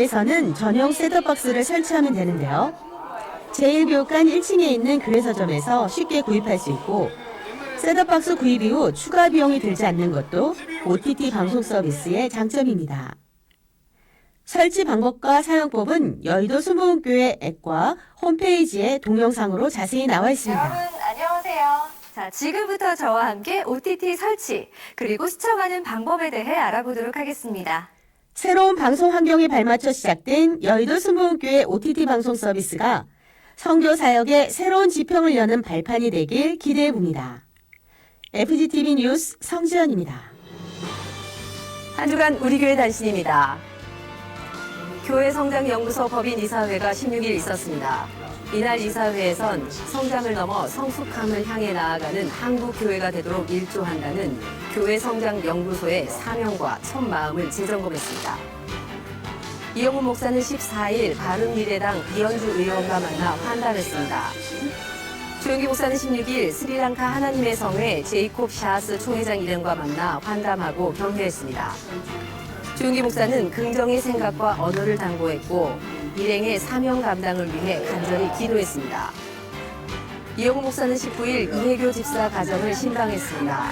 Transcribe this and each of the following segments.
위해서는 전용 셋톱박스를 설치하면 되는데요. 제1교육관 1층에 있는 교회서점에서 쉽게 구입할 수 있고 셋톱박스 구입 이후 추가 비용이 들지 않는 것도 OTT 방송 서비스의 장점입니다. 설치 방법과 사용법은 여의도 순복음교회 앱과 홈페이지에 동영상으로 자세히 나와 있습니다. 여러분 안녕하세요. 자, 지금부터 저와 함께 OTT 설치 그리고 시청하는 방법에 대해 알아보도록 하겠습니다. 새로운 방송 환경에 발맞춰 시작된 여의도 순복음교회 OTT 방송 서비스가 선교 사역의 새로운 지평을 여는 발판이 되길 기대해 봅니다. FGTV 뉴스 성지연입니다. 한 주간 우리 교회 단신입니다. 교회 성장연구소 법인 이사회가 16일 있었습니다. 이날 이사회에선 성장을 넘어 성숙함을 향해 나아가는 한국 교회가 되도록 일조한다는 교회 성장연구소의 사명과 첫 마음을 재점검했습니다. 이영훈 목사는 14일 바른미래당 이현주 의원과 만나 환담했습니다. 조영기 목사는 16일 스리랑카 하나님의 성회 제이콥 샤스 총회장 일행과 만나 환담하고 격려했습니다. 조영기 목사는 긍정의 생각과 언어를 당부했고 일행의 사명 감당을 위해 간절히 기도했습니다. 이영훈 목사는 19일 이혜교 집사 가정을 신방했습니다.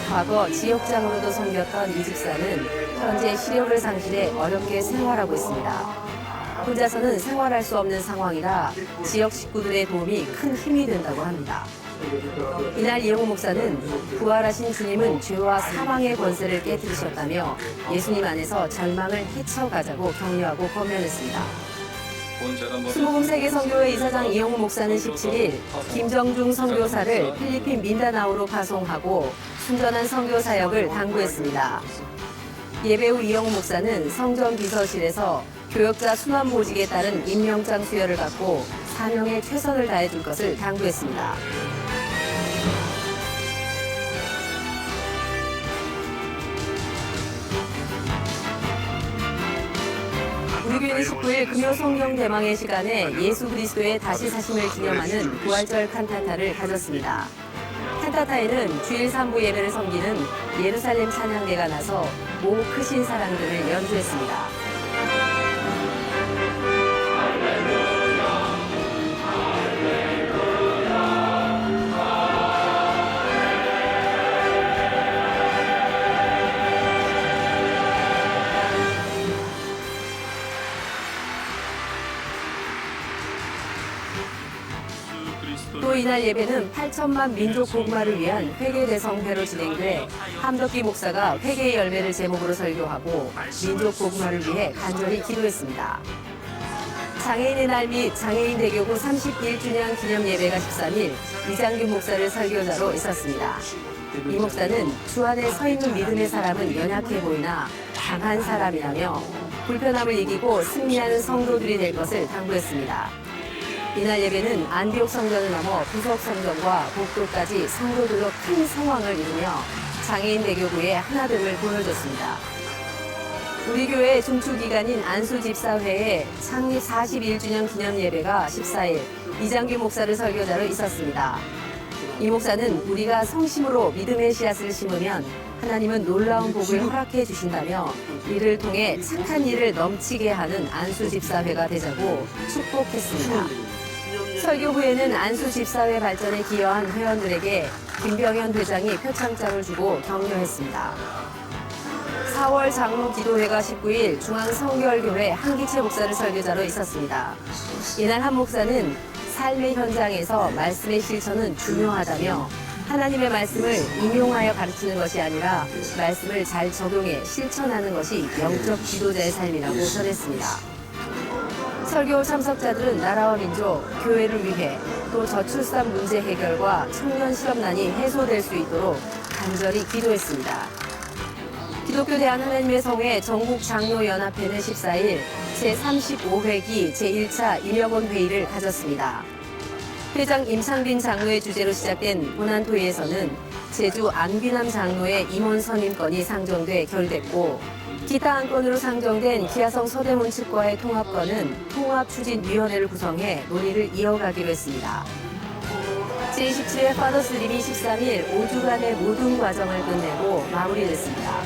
과거 지역장으로도 섬겼던 이 집사는 현재 시력을 상실해 어렵게 생활하고 있습니다. 혼자서는 생활할 수 없는 상황이라 지역 식구들의 도움이 큰 힘이 된다고 합니다. 이날 이영훈 목사는 부활하신 주님은 죄와 사망의 권세를 깨뜨리셨다며 예수님 안에서 절망을 헤쳐가자고 격려하고 권면했습니다. 순복음 세계선교회 이사장 이영훈 목사는 17일 김정중 선교사를 필리핀 민다나오로 파송하고 순전한 선교 사역을 당부했습니다. 예배 후 이영훈 목사는 성전 비서실에서 교역자 순환 보직에 따른 임명장 수여를 받고 사명에 최선을 다해줄 것을 당부했습니다. 우리 교회는 19일 금요 성령 대망의 시간에 예수 그리스도의 다시 사심을 기념하는 부활절 칸타타를 가졌습니다. 칸타타에는 주일 3부 예배를 섬기는 예루살렘 찬양대가 나서 모 크신 사랑들을 연주했습니다. 또 이날 예배는 8천만 민족 복음화를 위한 회개대성회로 진행돼 함덕기 목사가 회개의 열매를 제목으로 설교하고 민족 복음화를 위해 간절히 기도했습니다. 장애인의 날 및 장애인 대교구 31주년 기념 예배가 13일 이장균 목사를 설교자로 있었습니다. 이 목사는 주 안에 서 있는 믿음의 사람은 연약해 보이나 강한 사람이라며 불편함을 이기고 승리하는 성도들이 될 것을 당부했습니다. 이날 예배는 안디옥 성전을 넘어 부석 성전과 복도까지 성도들로 큰 성황을 이루며 장애인 대교구의 하나됨을 보여줬습니다. 우리 교회 중추기관인 안수집사회의 창립 41주년 기념 예배가 14일 이장균 목사를 설교자로 있었습니다. 이 목사는 우리가 성심으로 믿음의 씨앗을 심으면 하나님은 놀라운 복을 허락해 주신다며 이를 통해 착한 일을 넘치게 하는 안수집사회가 되자고 축복했습니다. 설교 후에는 안수집사회 발전에 기여한 회원들에게 김병현 회장이 표창장을 주고 격려했습니다. 4월 장로 기도회가 19일 중앙성결교회 한기채 목사를 설교자로 있었습니다. 이날 한 목사는 삶의 현장에서 말씀의 실천은 중요하다며 하나님의 말씀을 인용하여 가르치는 것이 아니라 말씀을 잘 적용해 실천하는 것이 영적 지도자의 삶이라고 전했습니다. 설교 참석자들은 나라와 민족, 교회를 위해 또 저출산 문제 해결과 청년 실업난이 해소될 수 있도록 간절히 기도했습니다. 기독교 대한하나님의 성회 전국장로연합회는 14일 제35회기 제1차 임역원 회의를 가졌습니다. 회장 임창빈 장로의 주재로 시작된 본안토의에서는 제주 안귀남 장로의 임원 선임건이 상정돼 결의됐고 기타 안건으로 상정된 기아성 서대문 측과의 통합건은 통합추진위원회를 구성해 논의를 이어가기로 했습니다. 제27회 파더스림이 13일 5주간의 모든 과정을 끝내고 마무리됐습니다.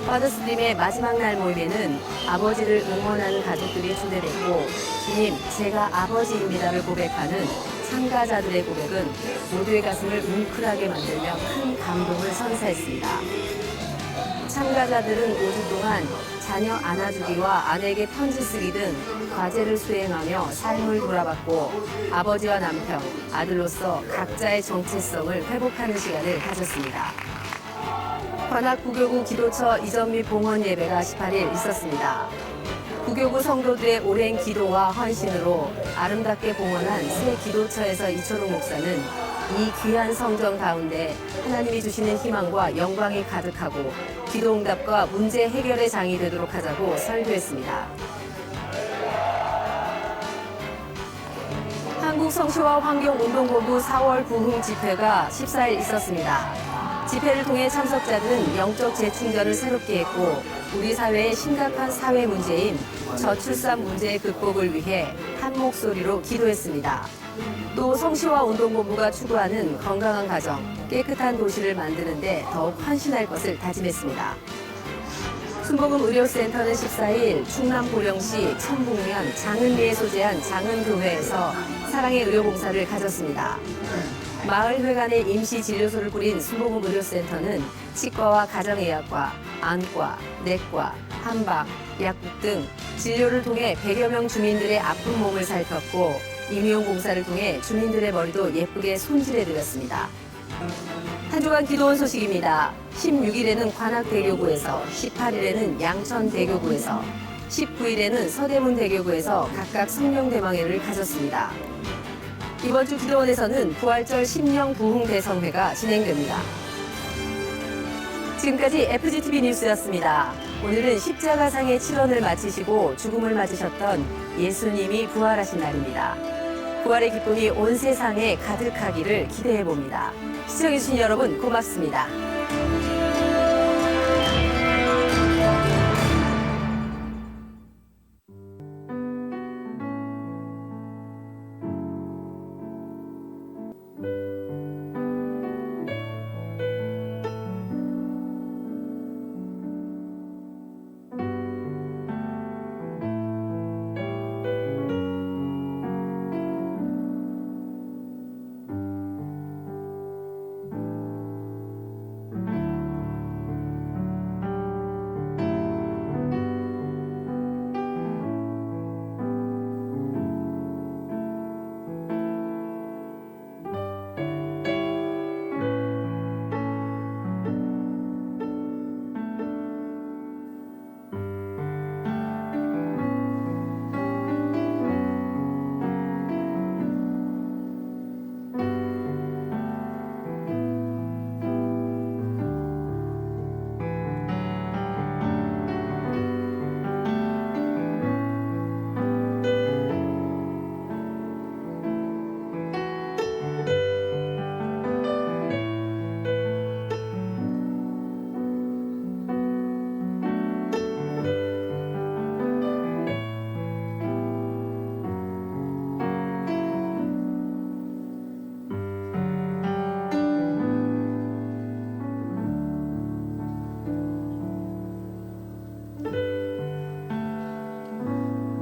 파더스트림의 마지막 날 모임에는 아버지를 응원하는 가족들이 초대됐고 주님, 제가 아버지입니다를 고백하는 참가자들의 고백은 모두의 가슴을 뭉클하게 만들며 큰 감동을 선사했습니다. 참가자들은 5주 동안 자녀 안아주기와 아내에게 편지 쓰기 등 과제를 수행하며 삶을 돌아봤고 아버지와 남편, 아들로서 각자의 정체성을 회복하는 시간을 가졌습니다. 관악 구교구 기도처 이전 및 봉헌 예배가 18일 있었습니다. 구교구 성도들의 오랜 기도와 헌신으로 아름답게 봉헌한 새 기도처에서 이철웅 목사는 이 귀한 성전 가운데 하나님이 주시는 희망과 영광이 가득하고 기도응답과 문제 해결의 장이 되도록 하자고 설교했습니다. 한국성시와 환경운동본부 4월 부흥 집회가 14일 있었습니다. 집회를 통해 참석자들은 영적 재충전을 새롭게 했고 우리 사회의 심각한 사회 문제인 저출산 문제의 극복을 위해 한 목소리로 기도했습니다. 또 성시와 운동본부가 추구하는 건강한 가정, 깨끗한 도시를 만드는 데 더욱 헌신할 것을 다짐했습니다. 순복음 의료센터는 14일 충남 보령시 천북면 장은리에 소재한 장은교회에서 사랑의 의료봉사를 가졌습니다. 마을회관에 임시진료소를 꾸린 순복음 의료센터는 치과와 가정의학과, 안과, 내과, 한방, 약국 등 진료를 통해 100여 명 주민들의 아픈 몸을 살폈고 임의용 봉사를 통해 주민들의 머리도 예쁘게 손질해드렸습니다. 한 주간 기도원 소식입니다. 16일에는 관악대교구에서, 18일에는 양천대교구에서, 19일에는 서대문대교구에서 각각 성령대망회를 가졌습니다. 이번 주 기도원에서는 부활절 심령 부흥 대성회가 진행됩니다. 지금까지 FGTV 뉴스였습니다. 오늘은 십자가상의 7원을 마치시고 죽음을 맞으셨던 예수님이 부활하신 날입니다. 부활의 기쁨이 온 세상에 가득하기를 기대해봅니다. 시청해주신 여러분 고맙습니다.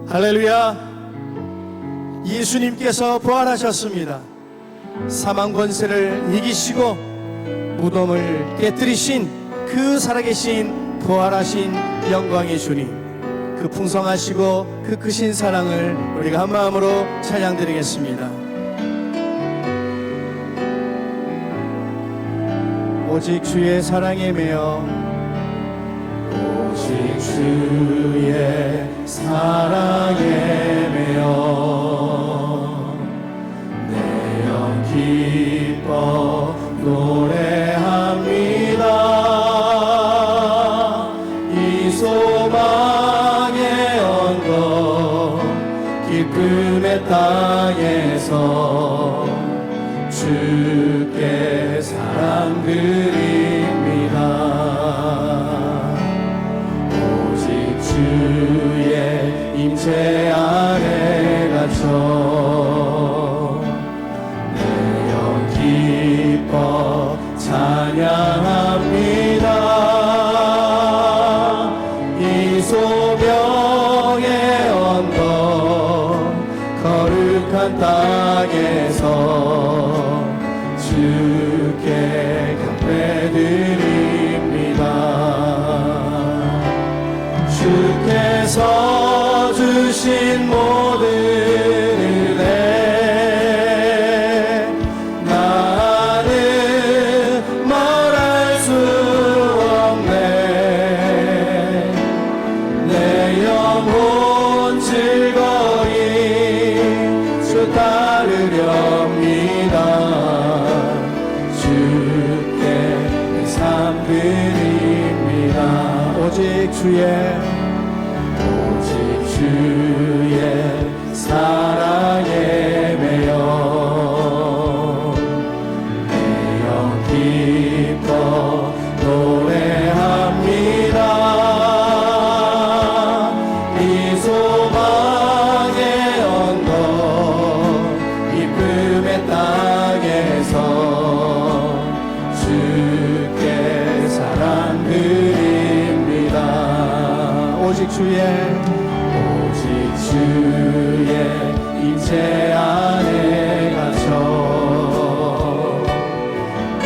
할렐루야. 예수님께서 부활하셨습니다. 사망 권세를 이기시고 무덤을 깨뜨리신 그 살아계신 부활하신 영광의 주님, 그 풍성하시고 그 크신 사랑을 우리가 한 마음으로 찬양드리겠습니다. 오직 주의 사랑에 매여, 오직 주의 사랑에 매여 내 영 기뻐 노래합니다. 이 소망의 언덕 기쁨의 땅에서 주께 사랑드립니다. 오직 주의 임재 아래 갇혀 내 영 기뻐 찬양합니다. 거룩한 땅에서 주께 경배드립니다. 주께서 주신 모든 은혜 나는 말할 수 없네. 내 영혼 즐거이 주 따르렵니다. 주께 내 삶 드립니다. 오직 주의 사랑에 매여 내 영 기뻐 노래합니다. 이 소망의 언덕 기쁨의 땅에서 주께 사랑 드립니다. 오직 주의 임재 안에 갇혀 내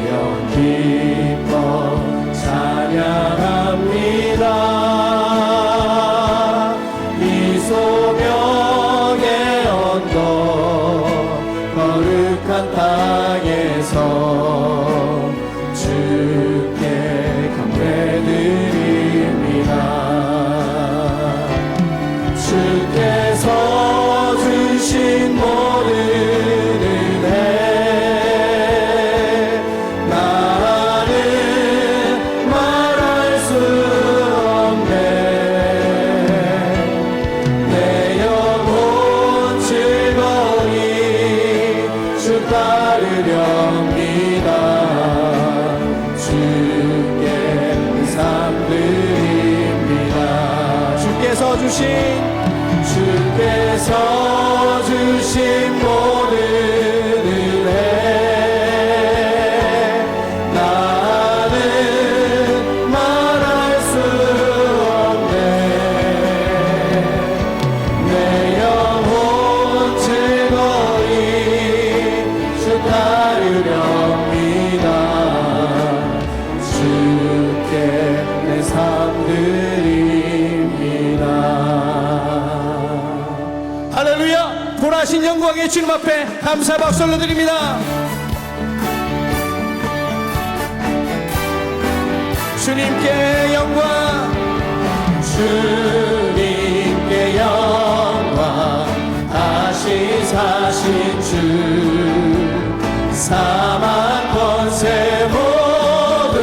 영 기뻐 찬양합니다. 이 소명의 언덕 거룩한 땅에서 주께 경배드립니다. 주께서 주신 모든 은혜 나는 말할 수 없네. 내 영혼 즐거이 주 따르렵니다. 주께 삶 드립니다. 주께서 주신 모든 은혜 나는 말할 수 없네. 내 영혼 즐거이 주 따르렵니다. 주께 내 삶 드립니다. 할렐루야! 보라신 영광의 주님 앞에 감사 박수 올려드립니다. 주님께 영광, 주님께 영광, 다시 사신 주 사망 권세 모두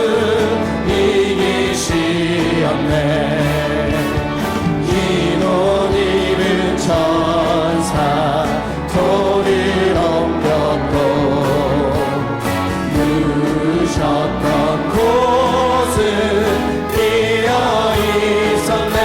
이기시었네. 흰 옷 입은 천사 돌을 옮겼고 누우셨던 곳은 비어 있었네.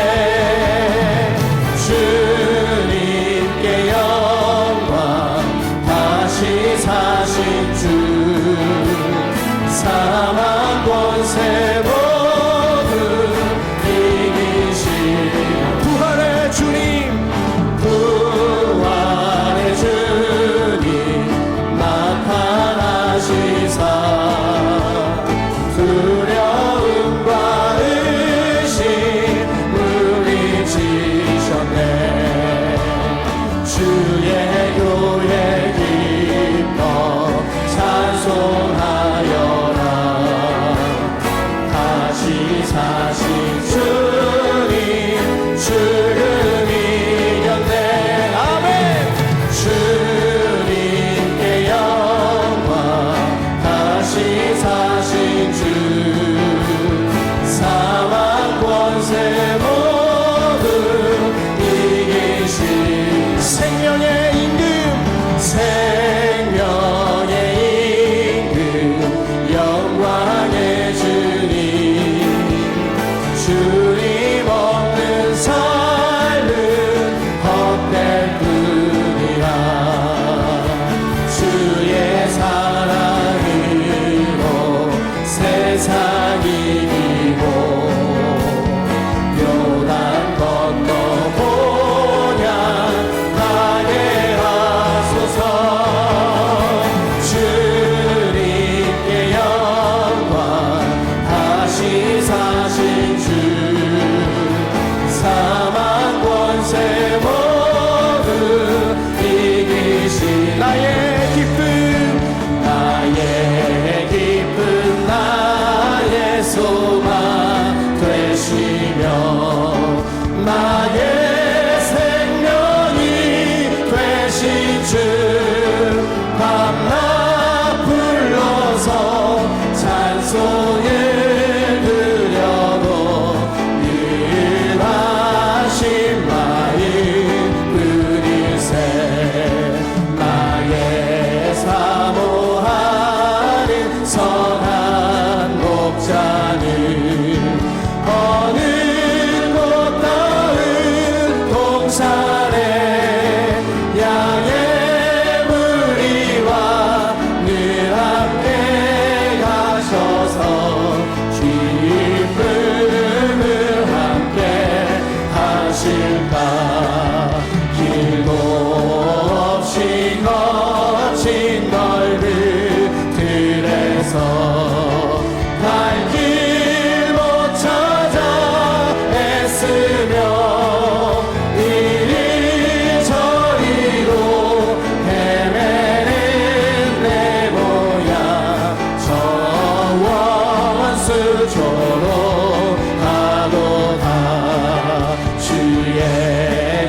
넘을까 길도 없이 거친 넓은 들에서 갈 길 못 찾아 애쓰며 이리저리로 헤매는 내 모양 저 원수처럼 하도다 주의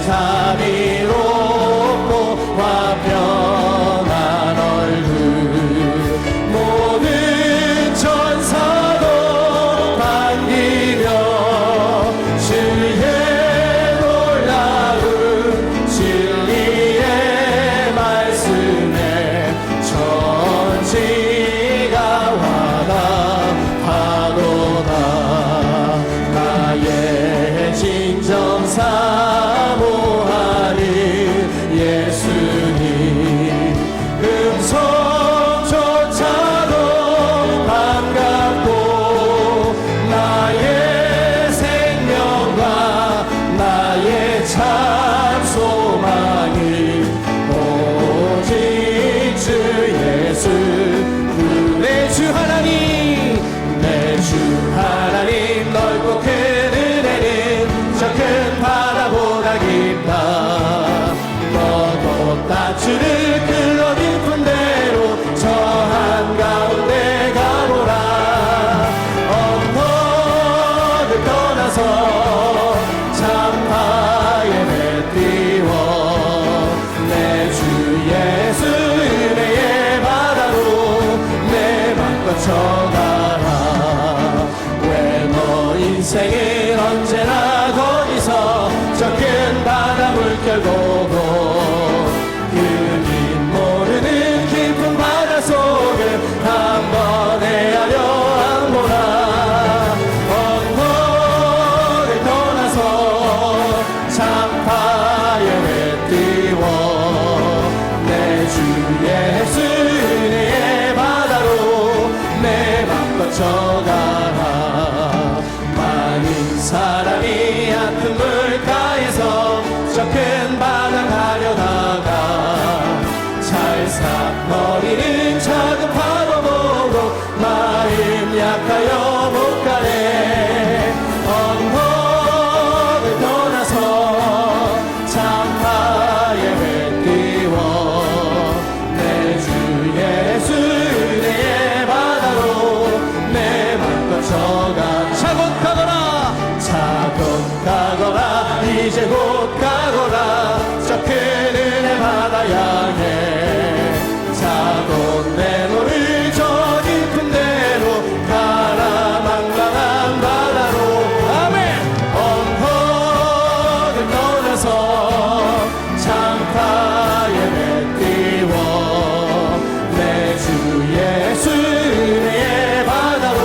자비롭고 화평한 얼굴 모든 천사도 반기며 주의 놀라운 진리의 말씀에 천지가 화답하도다 나의 진정 사모하는 예수님 음성조차도 반갑고 나의 생명과 나의 참 소망이 오직 주 예수 내 주 하나님 내 주 하나님 넓고 큰 은혜는 저 큰 바다보다 깊다 너도 따주를 흘러 깊은 대로 저 한가운데 가보라 언덕을 떠나서 참파에 배 띄워 내 주 예수 은혜의 바다로 내 맘껏 쳐가라 왜 너 인생은 언제나 거기서 저 큰 바다 물결 보고 그긴 모르는 깊은 바다 속을 한번 헤아려 안보라 언덕을 떠나서 참파에 배 띄워 내 주 예수 은혜의 바다로 내 맘껏 쳐가라 많은 사람이 얕은 물가에서 저 큰 바다 가려다가 찰싹거리는 작은 파도 보고 마음 약하여 못 가네 언덕을 떠나서 참파에 배 띄워 내 주 예수 은혜의 바다로 내 맘껏 쳐가 차고 가거라 차고 가거라 이제 곧 가거라 저 큰 은혜 바다 향해 차고 내 노를 저 깊은 데로 가라 망망한 바다로 아멘 언덕을 떠나서 참파에 배 띄워 내 주 예수 은혜의 바다로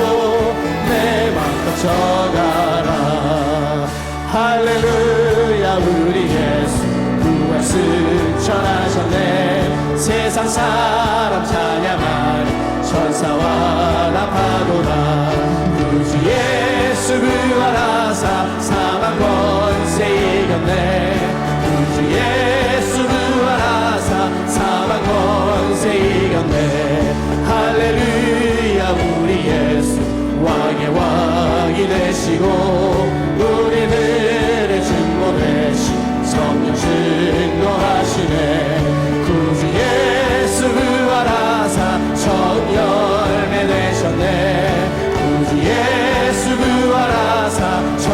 내 맘껏 쳐가라 할렐루야 우리 예수 구원스 전하셨네 세상 사람 찬양하는 천사와 나파도다 구주 예수 부활하사 사망 권세 이겼네 구주 예수 부활하사 사망 권세 이겼네 할렐루야 우리 예수 왕의 왕이 되시고 우리들의 증거 되신 성령 증거하시네 구주 예수 부활하사 첫 열매 되셨네 구주 예수 부활하사 첫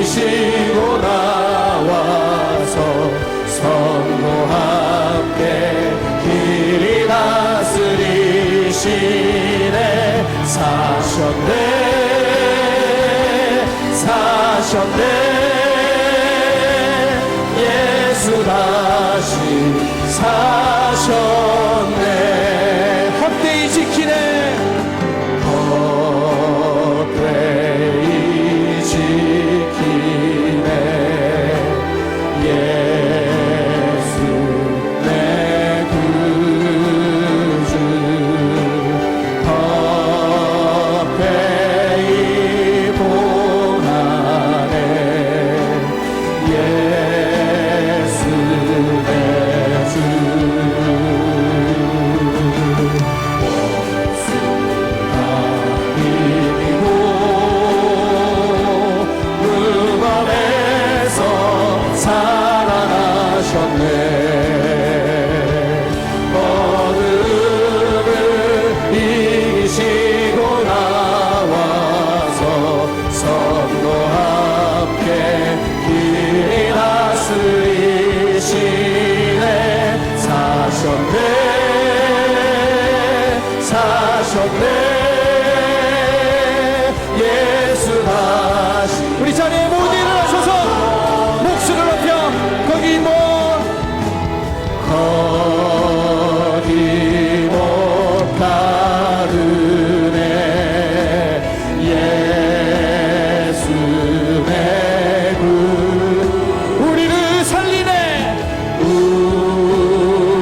이기시고 나와서 성도 함께 길이 다스리시네. 사셨네 예수 다시 사셨네. 헛되이 지키네 헛되이 지키네 예수 내 구주. 헛되이 봉하네 예수 내 주. 원수가 이기고 무덤에서 살아나셨네. 어둠을 이기시고 나와서 성도 함께 길이 다스리시네. 사셨네 예수 다시. 우리 자리에 모두 일어나셔서 목소리를 높여 거기 못 가르네 예수 내 구. 우리를 살리네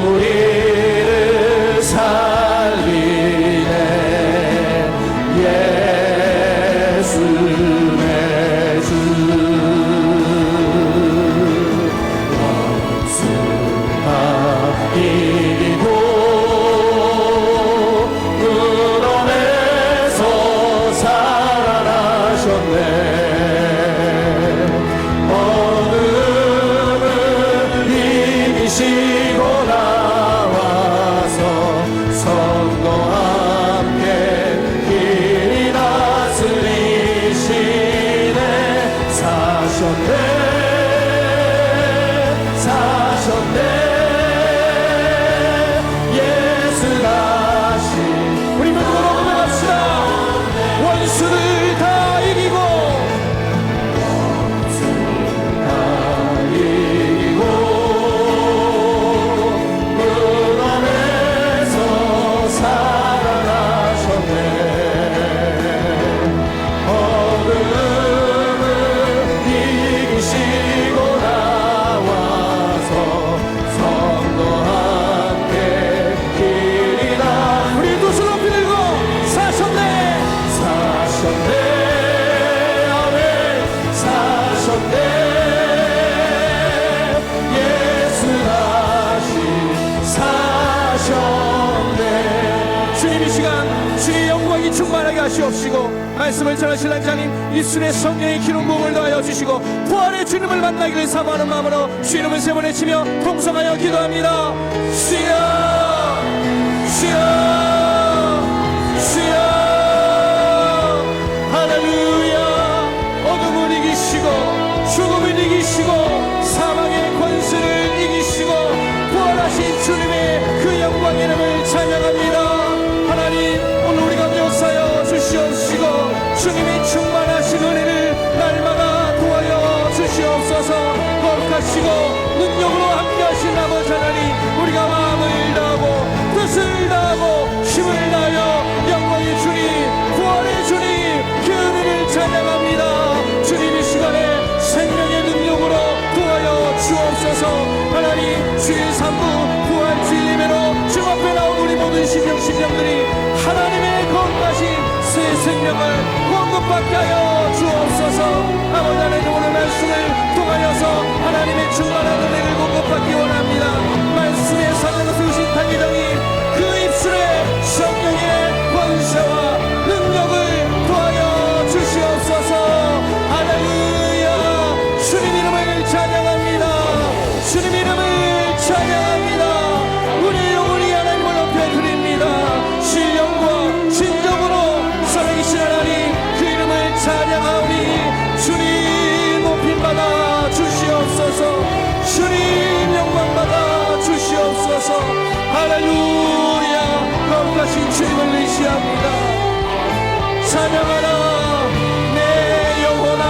우리를 살리네 예수 내 주. 원수가 이기고 무덤에서 살아나셨네. 어둠을 이기시고 나와서 성도 함께 길이 다스리시네. 사셨네 예수 다시. 우리 모두 고백합시다. 원수를 다 이기고 무덤에서 살아나셨네. 어둠을 이기시고 나와서 성도 함께 길이 다. 우리 두 손 높이 들고 사셨네 아멘. 사셨네 예수 다시 사셨네. 주님 이 시간 주의 영광이 충만하게 하시옵시고 말씀을 전하실 한자님 이순의 성령의 기름 부음을 더하여 주시고 부활의 주님을 만나기를 사모하는 마음으로 주 이름을 세 번 외치며 통성하여 기도합니다. 주여 주여 주여. 할렐루야. 어둠을 이기시고 죽음을 이기시고 사망의 권세를 이기시고 부활하신 주님의 그 영광의 이름을 찬양합니다. 하나님 오늘 우리 가운데 역사하여 주시옵시고 주님의 충만하신 은혜를 날마다 도와여 주시옵소서. 거룩하시고 능력으로 함께하신 아버지 하나님 우리가 마음을 다하고 뜻을 다하고 힘을 다하여 영광의 주님 부활의 주님 그 은혜를 찬양합니다. 주님 이 시간에 생명의 능력으로 도와여 주옵소서. 하나님 주의 산부 부활 주일 예배로 주 앞에 나온 우리 모든 심령들이 하나님의 거룩하신 새 생명을 공급받게 하여 주옵소서. 아버지 하나님 오늘 말씀을 통하여서 하나님의 충만한 은혜를 공급받기 원합니다. 말씀의 살아서 세우신 단기장님 그 입술에 성령의 권세와 능력을 도하여 주시옵소서. 할렐루야. 주님 이름을 찬양합니다. 주님 이름을 찬양합니다. 우리 영혼이 하나님을 높여드립니다. 신령과 진정으로 살아계신 하나님 그 이름을 찬양하오니 주 할렐루야. 거룩하신 주님을 의지합니다. 찬양하라 내 영혼아.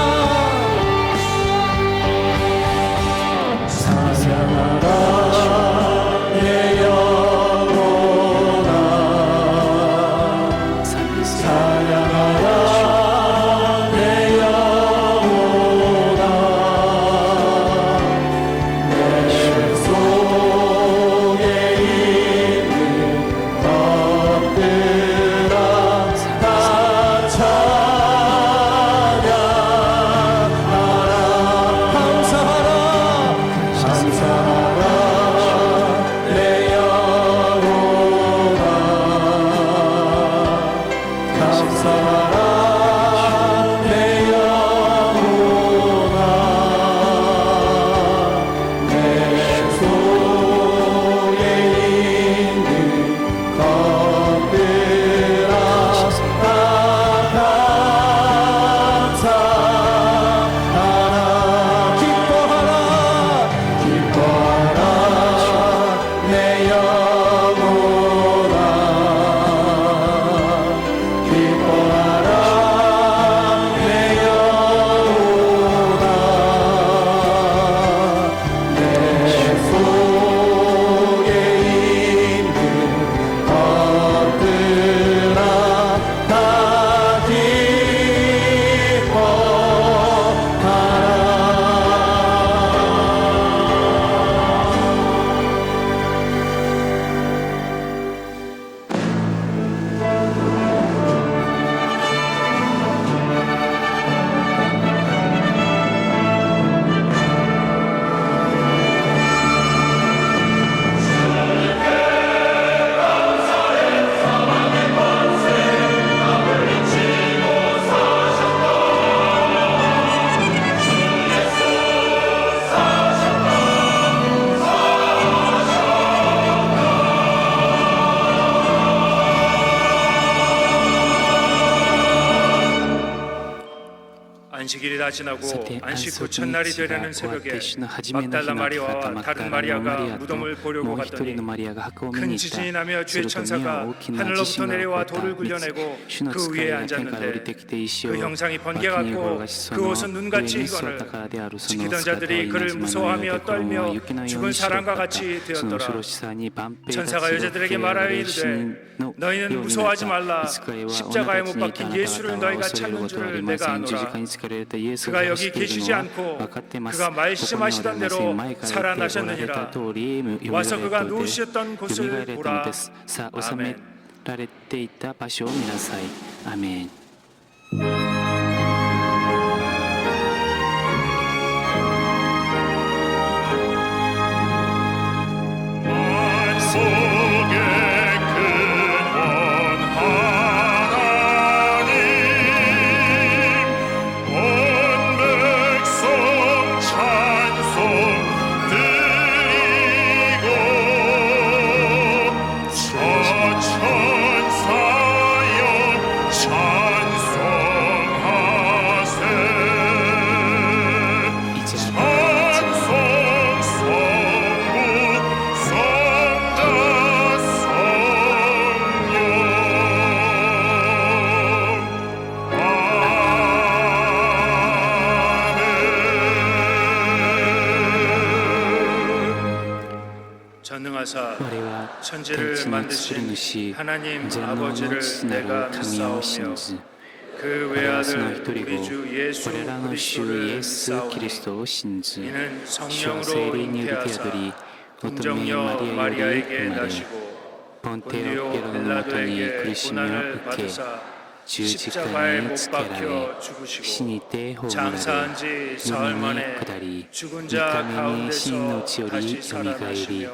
찬양하라 내 영혼아. 찬양하라 내 영혼아. 내 속에 있는 것들아 다 찬양하라. 감사하라 감사하라 내 영혼아. 감사하라 내 영혼아. 내 속에 있는 것들아 다 감사하라. 기뻐하라 기뻐하라 내 영혼아. 기뻐하라 내 영혼아. 내 속에 있는 것들아 다 안식일이 다 지나고 さて 안식 후 安息 첫날이 日 되려는 が終わっ 새벽에 て主の初めの日 막달라 の朝 마리아와 マクダ 다른 ラのマ 마리아가 リアと 무덤을 も 보려고 う一人 갔더니 のマリアが墓を見 큰 に行っ 지진이 た 나며 す 주의 ると目は 천사가 大きな 하늘로부터 地震が起こ 내려와 った 돌을 굴려내고 主の 그 使い 위에 が天から降りて 앉았는데 きて石を 그 형상이 脇 번개 に転 같고 がしそ 그 の 옷은 上 눈같이 に座っ 익어를 たからであるその 지키던 姿は 자들이 稲 그를 妻のよう 무서워하며 で衣は 떨며 雪のよう 죽은 に白 사람과 かった 같이 その 되었더라. 白さに万兵が 천사가 白く 여자들에게 汚れ 말하여 る死の 너희는 ようになっ 무서워하지 た 말라. 使いは 십자가에 女たち 못 にいた 박힌 あなた 예수를 方は 너희가 恐れる 찾는 ことはあ 줄을 りま 내가 せん十字 아노라. 架につかれたイエスを 그가 探 여기 している 계시지 のは 않고 分かってます 그가 ここにおられませ 말씀하시던 ん 대로 前から言っておられた 살아나셨느니라. 通りよみがえ 와서 られ 그가 たので 누우셨던 よみが 곳을 えられたの 보라. ですさあ収 아멘. められていた場所を見なさいアメン 속에 근원 하나님 온 백성 찬송 드리고 저천사여 찬송하세 一夜 찬송 성부 성자 성령 전능하사 我は 천지를 天地の作り 만드신 主 하나님 全能の 아버지를 父な 내가 る神を 믿사오며 信じ 그 我はその 외아들 一人 우리 주 を 예수 これらの主イ 그리스도를 エス・キリス 믿사오니 トを信じ 이는 主は聖 성령으로 霊により手 잉태하사 宿り乙女 동정녀 マリアより 마리아에게 生まれ 나시고 ポンテオ・ 본디오 ピロのもとに 빌라도에게 苦しみを 고난을 受け 받으사 十字架 십자가에 に 못 つけられ 박혀 死に 죽으시고 て葬られ 장사한 지 海 사흘 に 만에 下り 죽은 三 자 日目に死の 가운데서 地より 다시 よみがえり 살아나시며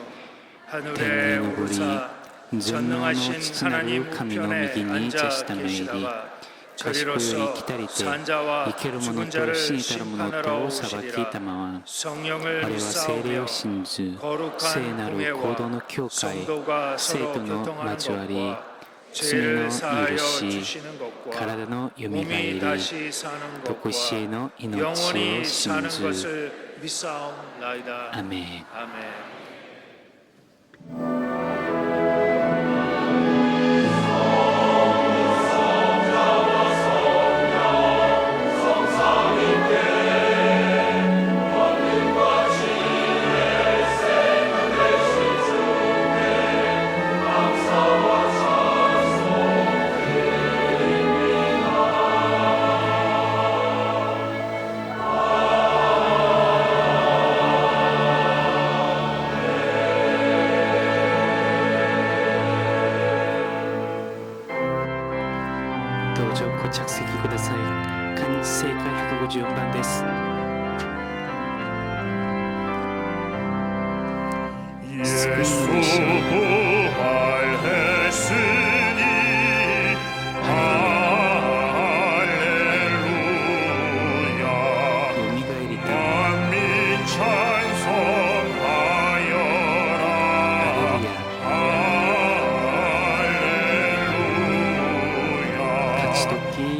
天 하늘에 に昇り 오르사 全能の 전능하신 父なる 하나님 神の 우편에 右に座 앉아 したの入り 계시다가 賢いより 저리로서 来たりて 산자와 生ける者 죽은 と 자를 死にたる者 심판하러 と裁き 오시리라. たまわ 성령을 我は聖霊 믿사오며 を信じ聖 거룩한 なる行動の 공회와 教会 성도가 生 서로 徒の 교통하는 交わり 것과 罪 죄를 の 사하여 許し 주시는 것과 体のよみがえ 몸이 り 다시 사는 とこしえ 것과 の命を 영원히 信 사는 じ 것을 믿사옵나이다. アメン 아멘. 救い主を 부활했으니 할렐루야 よみがえりた 만민 찬송하여라 ハレルヤ 할렐루야 立ち時あれ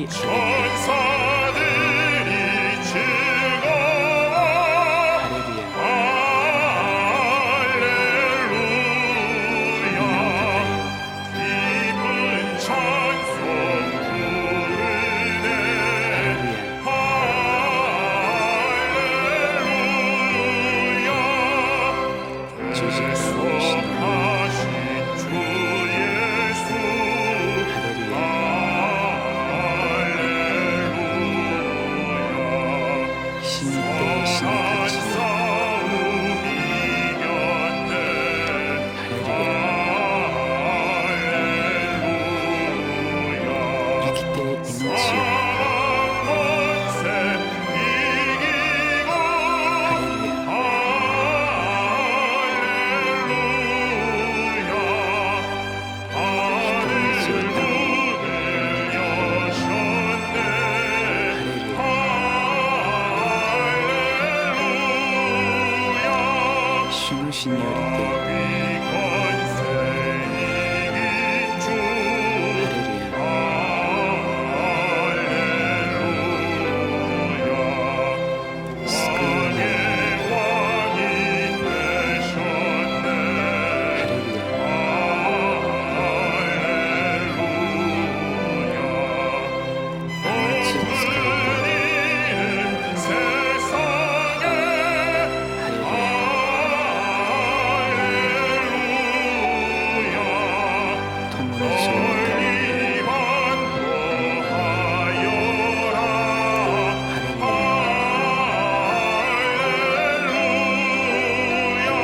천사들이 즐거워 ハレルヤ 할렐루야 기쁜 찬송 부르네 ハレルヤ 할렐루야 十字架を失い 하신 주 예수 ハレルヤ 할렐루야 死にて死に勝ち 싸움 이겼네 ハレルヤ 할렐루야 生きて命を 권세 이기고 ハレルヤ 할렐루야 하늘 문을 여셨네 ハレルヤ 主の死によりて 권세 이긴 주 ハレルヤ 할렐루야 救いの 왕이 되셨네 ハレルヤ 할렐루야 命を使い 세상에 ハレルヤ 할렐루야 共に生を 이반도하여라 ハレルヤ 할렐루야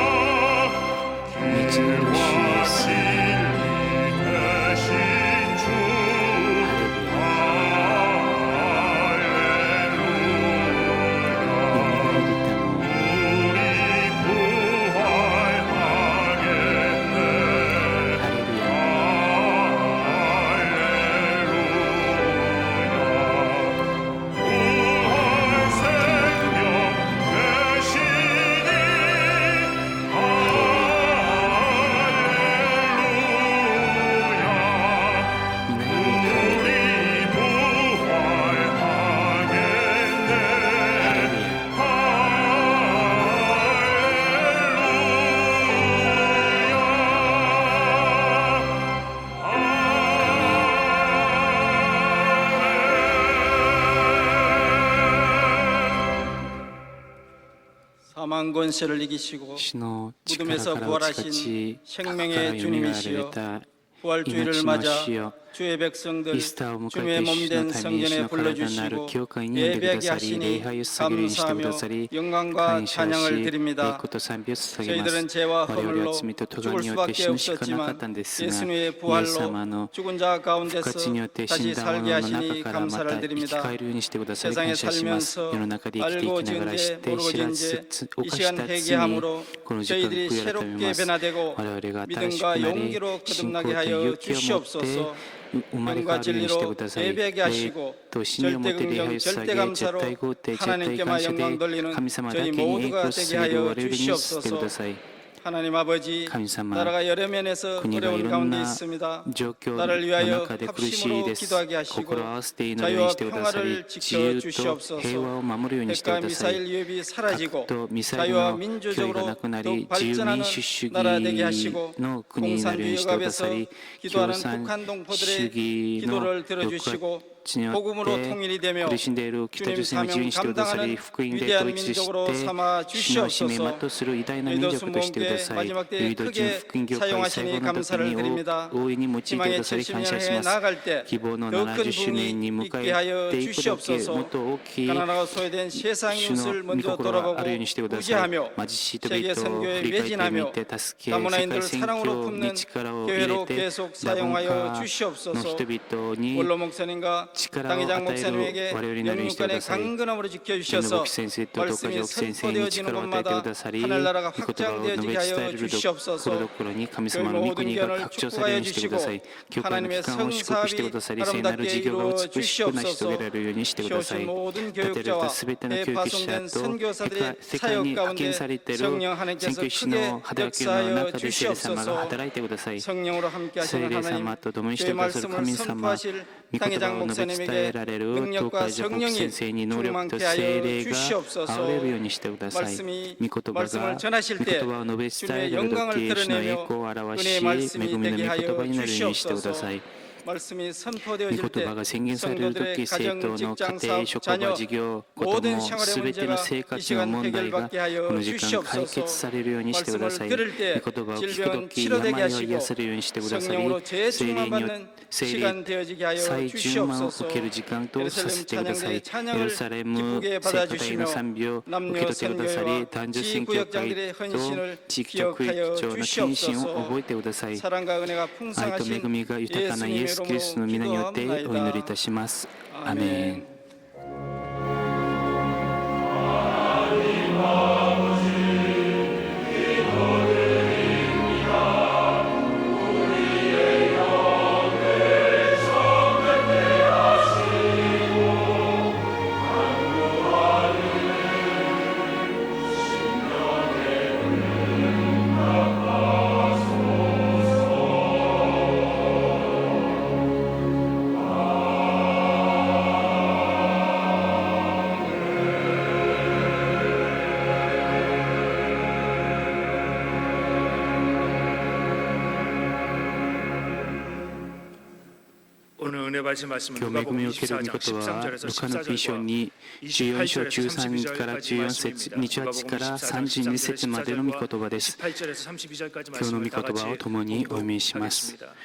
道なる主イエス 진리 되신 주 ハレルヤ 할렐루야 よみがえりたの 우리 부활하겠네 ハレルヤ 부활 생명 되시니 할렐루야 皆より神 우리 부활하겠네 ハレルヤ 사망 권세를 이기시고 主の力 무덤에서 から打ち勝 부활하신 ち墓から 생명의 よみがえられ 주님이시여 た 부활주의를 命の 맞아 主よ 주의 백성들 イスターを迎 주님의 えて主 몸된 の民主 성전에 の体なる 불러주시고 教会に呼んでくだ 예배하게 さり礼 하시니 拝を捧げるようにしてくださ 감사하며 り 영광과 感謝 찬양을 し栄 드립니다. 光と賛美を捧げま 저희들은 す 죄와 我々 허물로 は罪と咎 죽을 によって 수밖에 死ぬしかなかっ 없었지만 たんですが 예수님의 イエス 부활로 様の 죽은 자 復 가운데서 活によって死ん 다시 だ者 살게 の 하시니 中からまた 감사를 生き 드립니다. 返るようにしてくださり 세상에 感謝します 살면서 世の中で生きてい 알고 きながら知っ 지은 て 죄 知ら 모르고 ず 지은 죄 犯 이 し 시간 た罪 회개함으로 この時間 저희들이 悔い改め 새롭게 ます 변화되고 我々が新しく 믿음과 なり 용기로 信仰 거듭나게 と 하여 勇気を持って 주시옵소서. 生まれ変わ 영과 るようにしてくだ 진리로 さい 예배하게 霊 하시고 と真理をもって礼拝を 절대 捧げ 감사로 絶対肯定絶対 하나님께만 感謝 영광 で 돌리는 神様だ 저희 けに栄 모두가 光を 되게 捧げる 하여 我々にしてく 주시옵소서. ださい 하나님 아버지神様 나라가 여러 면에서 国がい 어려운 ろん 가운데 な 있습니다. 状況の 나를 위하여 中で苦しい 합심으로 です 기도하게 하시고 心を合わせて祈るように 자유와 してくださり 평화를 自 지켜 由と 주시옵소서. 平和を守るようにして 핵과 ください 미사일 위협이 사라지고 核とミサイル 자유와 の脅威が 민주적으로 なくな 더욱 り自由 발전하는 民主主義 나라 되게 하시고 の国になるようにしてくださ 공산주의 り 기도하는 共産 북한 主 동포들의 義の 기도를 抑 들어주시고 圧によっ 복음으로 て 통일이 되며 苦しんでいる北 주님 朝鮮を自由 사명 にしてくださり 감당하는 福音で 위대한 統一し 민족으로 て 삼아 主の使命 주시옵소서. とする偉大な民 저희도 族としてくだ 순복음교회 さい 마지막 ユ 때 イド人 크게 福音業界最後 사용하시니 の時 감사를 に 드립니다. 大いに用いてく 희망의 ださり感 70년 謝し 해에 ます 나아갈 때 希望の 더 큰 70周年に 부흥이 迎 있게 하여 えていくだけもっ 주시옵소서. と大きい 가난하고 소외된 세상 主の 이웃을 御 먼저 心が 돌아보고 あるようにしてください 구제하며 貧しい人 세계 々を振 선교에 り返ってみ 매진하며 て助け世 가문아이들을 界宣 사랑으로 教に 품는 力を入れ 교회로 て 계속 ラボン 사용하여 カの 주시옵소서. 人々に 원로 목사님과 力を 당회장 与える 목사님에게 我々になるようにしてく 영육간의 ださい。 강건함으로 天の 지켜주셔서 牧先生と徳 말씀이 牧先生に 선포되어지는 力を与えてく 곳마다 ださり、御 하늘나라가 言葉を述べ 확장되어지게 伝え 하여 るところ 주시옵소서. どころに神 교회 様の御 모든 国が 견을 拡張されるようにしてください。 축복하여 教会の機関を祝福してくださり、聖なる事業が美しく成し遂げられるようにしてください。 세우신 모든 立てられた 교육자와 すべての 해 教育者 파송된 と 선교사들의 世界に 사역 派 가운데 遣されている 성령 宣 하나님께서 教師の 크게 働きの 역사하여 中で聖霊様が 주시옵소서. 働いてください。 성령으로 함께 聖 하시는 霊 하나님, 様と共にしてく 교회 ださる 말씀을 神様、 선포하실 御言葉 당회장 を述べ伝え 목사님에게 られる東 능력과 海寺牧 성령이 先生に能力と 충만케 聖 하여 霊が 주시옵소서. あふれるようにしてください。 말씀이 御言葉 말씀을 が 전하실 御 때 言葉を述べ伝え 주님의 る 영광을 時、主の栄 드러내며 光を表 은혜의 し、恵 말씀이 みの 되게 御言 하여 葉になるようにしてくだ 주시옵소서. さい。 말씀이 御 선포되어질 言葉が 때 宣言される 성도들의 時、生 가정, 徒の 직장, 家庭、 사업, 職 자녀 場、事業、子 모든 供、 생활의 すべての 문제가 生 이 活の 시간 問題が 해결받게 하여 この時間解決 주시옵소서. されるようにしてください。 말씀을 들을 때 御言葉を聞く 질병은 時、 치료되게 病を 하시고 癒せるようにしてくださり、 성령으로 聖霊によ 재충만받는 聖霊 시간 되어지게 하여 再充満を 주시옵소서. 受ける時間とさせてください。 예루살렘 エル 찬양대의 サレム 찬양을 聖 기쁘게 歌隊の 받아주시며 賛美を受け 남녀 取ってくださり、 선교회와 男女宣教会 지구역장들의 と 헌신을 地域特区長 기억하여 の献身を 주시옵소서. 覚えてください。 사랑과 은혜가 愛と恵 풍성하신 みが豊かなイエス・キリストの皆によってお祈りいたします。アーメン。 오늘 은혜 받으신 말씀은 今日恵 누가복음 みを受ける御 24장 言葉は 13절에서 ルカのビションに14章13から14節28から32節までの御言葉です。 18절에서 32절까지 今日の御 말씀을 言 다 葉を 같이 共にお読みします。 공독하겠습니다. ところ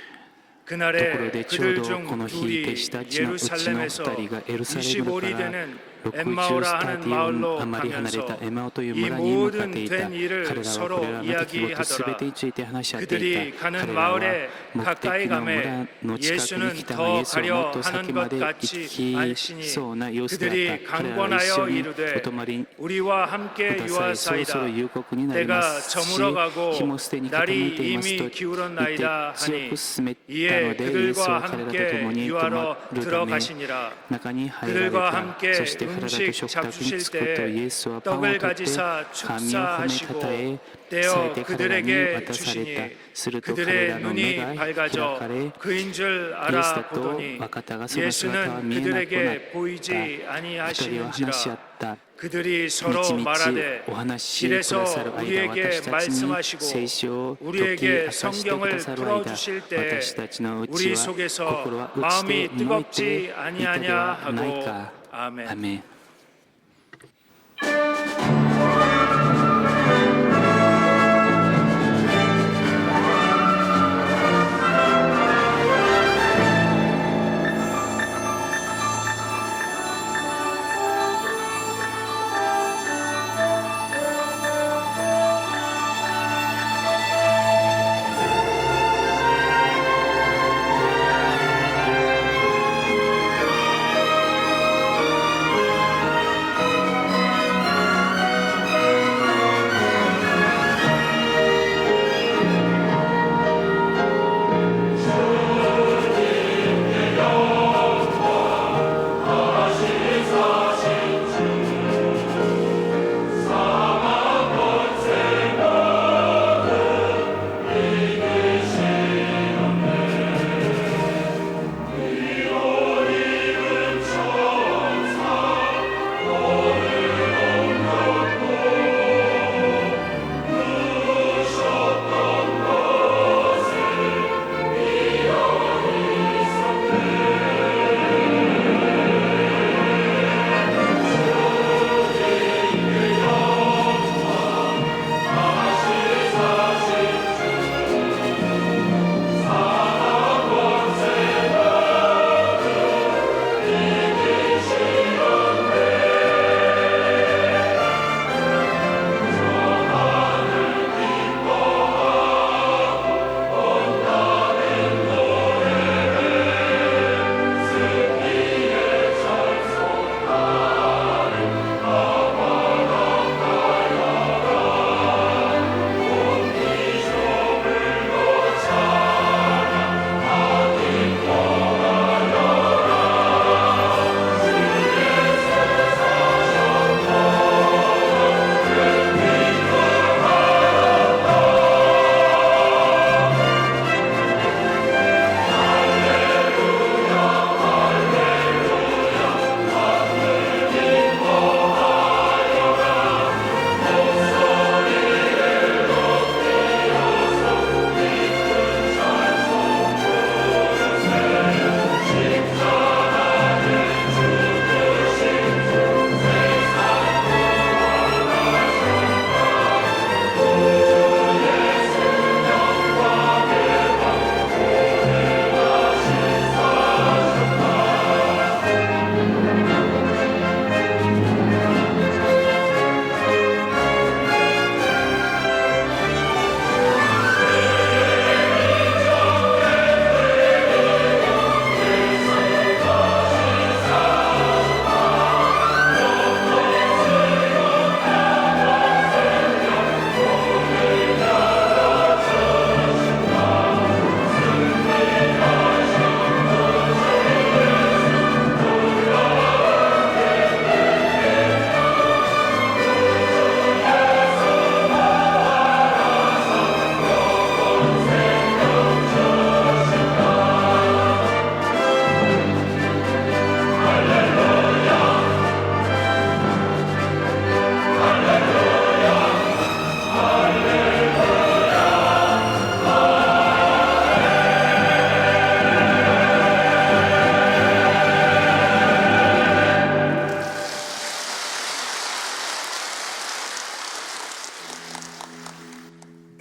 그날에 でちょう 그들 ど 중 この日 둘이 弟子たちのうちの2 예루살렘에서 人がエルサレム 25리 から 되는 60 엠마오라 スタ 하는 ディオン 마을로 あまり離れた 가면서 エマオという 이 村に向かっ 모든 ていた。 된 彼 일을 らはこ 서로 れらの出来事すべて 이야기하더라. について話し合ってい 그들이 た。 가는 彼らは 마을에 目 가까이 的の 가매 村の近くに 예수는 来たが 더 イエスはもっ 가려 と先 하는 ま 것 で行 같이 き 알시니 そうな様子であっ 그들이 た。彼らは一緒 강권하여 にお 이르되 泊まり 우리와 く 함께 ださい。そろそろ 유하사이다. 夕刻になりま 때가 すし、 저물어 가고 日もすでに傾い 날이 ていますと 이미 言って 기울었나이다 強 하니 く進めたの 이에 で、イエスは 그들과 彼らと 함께 共に泊ま 유하러 るため 들어가시니라. 中に入られ 그들과 た。 함께 そして彼らと 음식 食卓に 잡수실 着くとイエ 때 スはパンを 떡을 取って 가지사 神を褒めた 축사하시고 たえ、 떼어 裂いて彼らに 그들에게 渡され 주시니 た。すると彼 그들의 らの目 눈이 が開 밝아져 かれ、 그인 줄 イエスだと 알아보더니 分かったがその姿は 예수는 見えなくなっ 그들에게 た。 보이지 二人は話し合 아니하시는지라. った。 그들이 서로 道々 말하되 お話しくだ 길에서 さる間、 우리에게 私たちに 말씀하시고 聖書を解き 우리에게 明かしてく 성경을 ださる間、 풀어주실 때 私たちのうち 우리 は 속에서 心は打ち 마음이 て燃えて 뜨겁지 いたで 아니하냐 はない 하고 か。 아멘. アメン。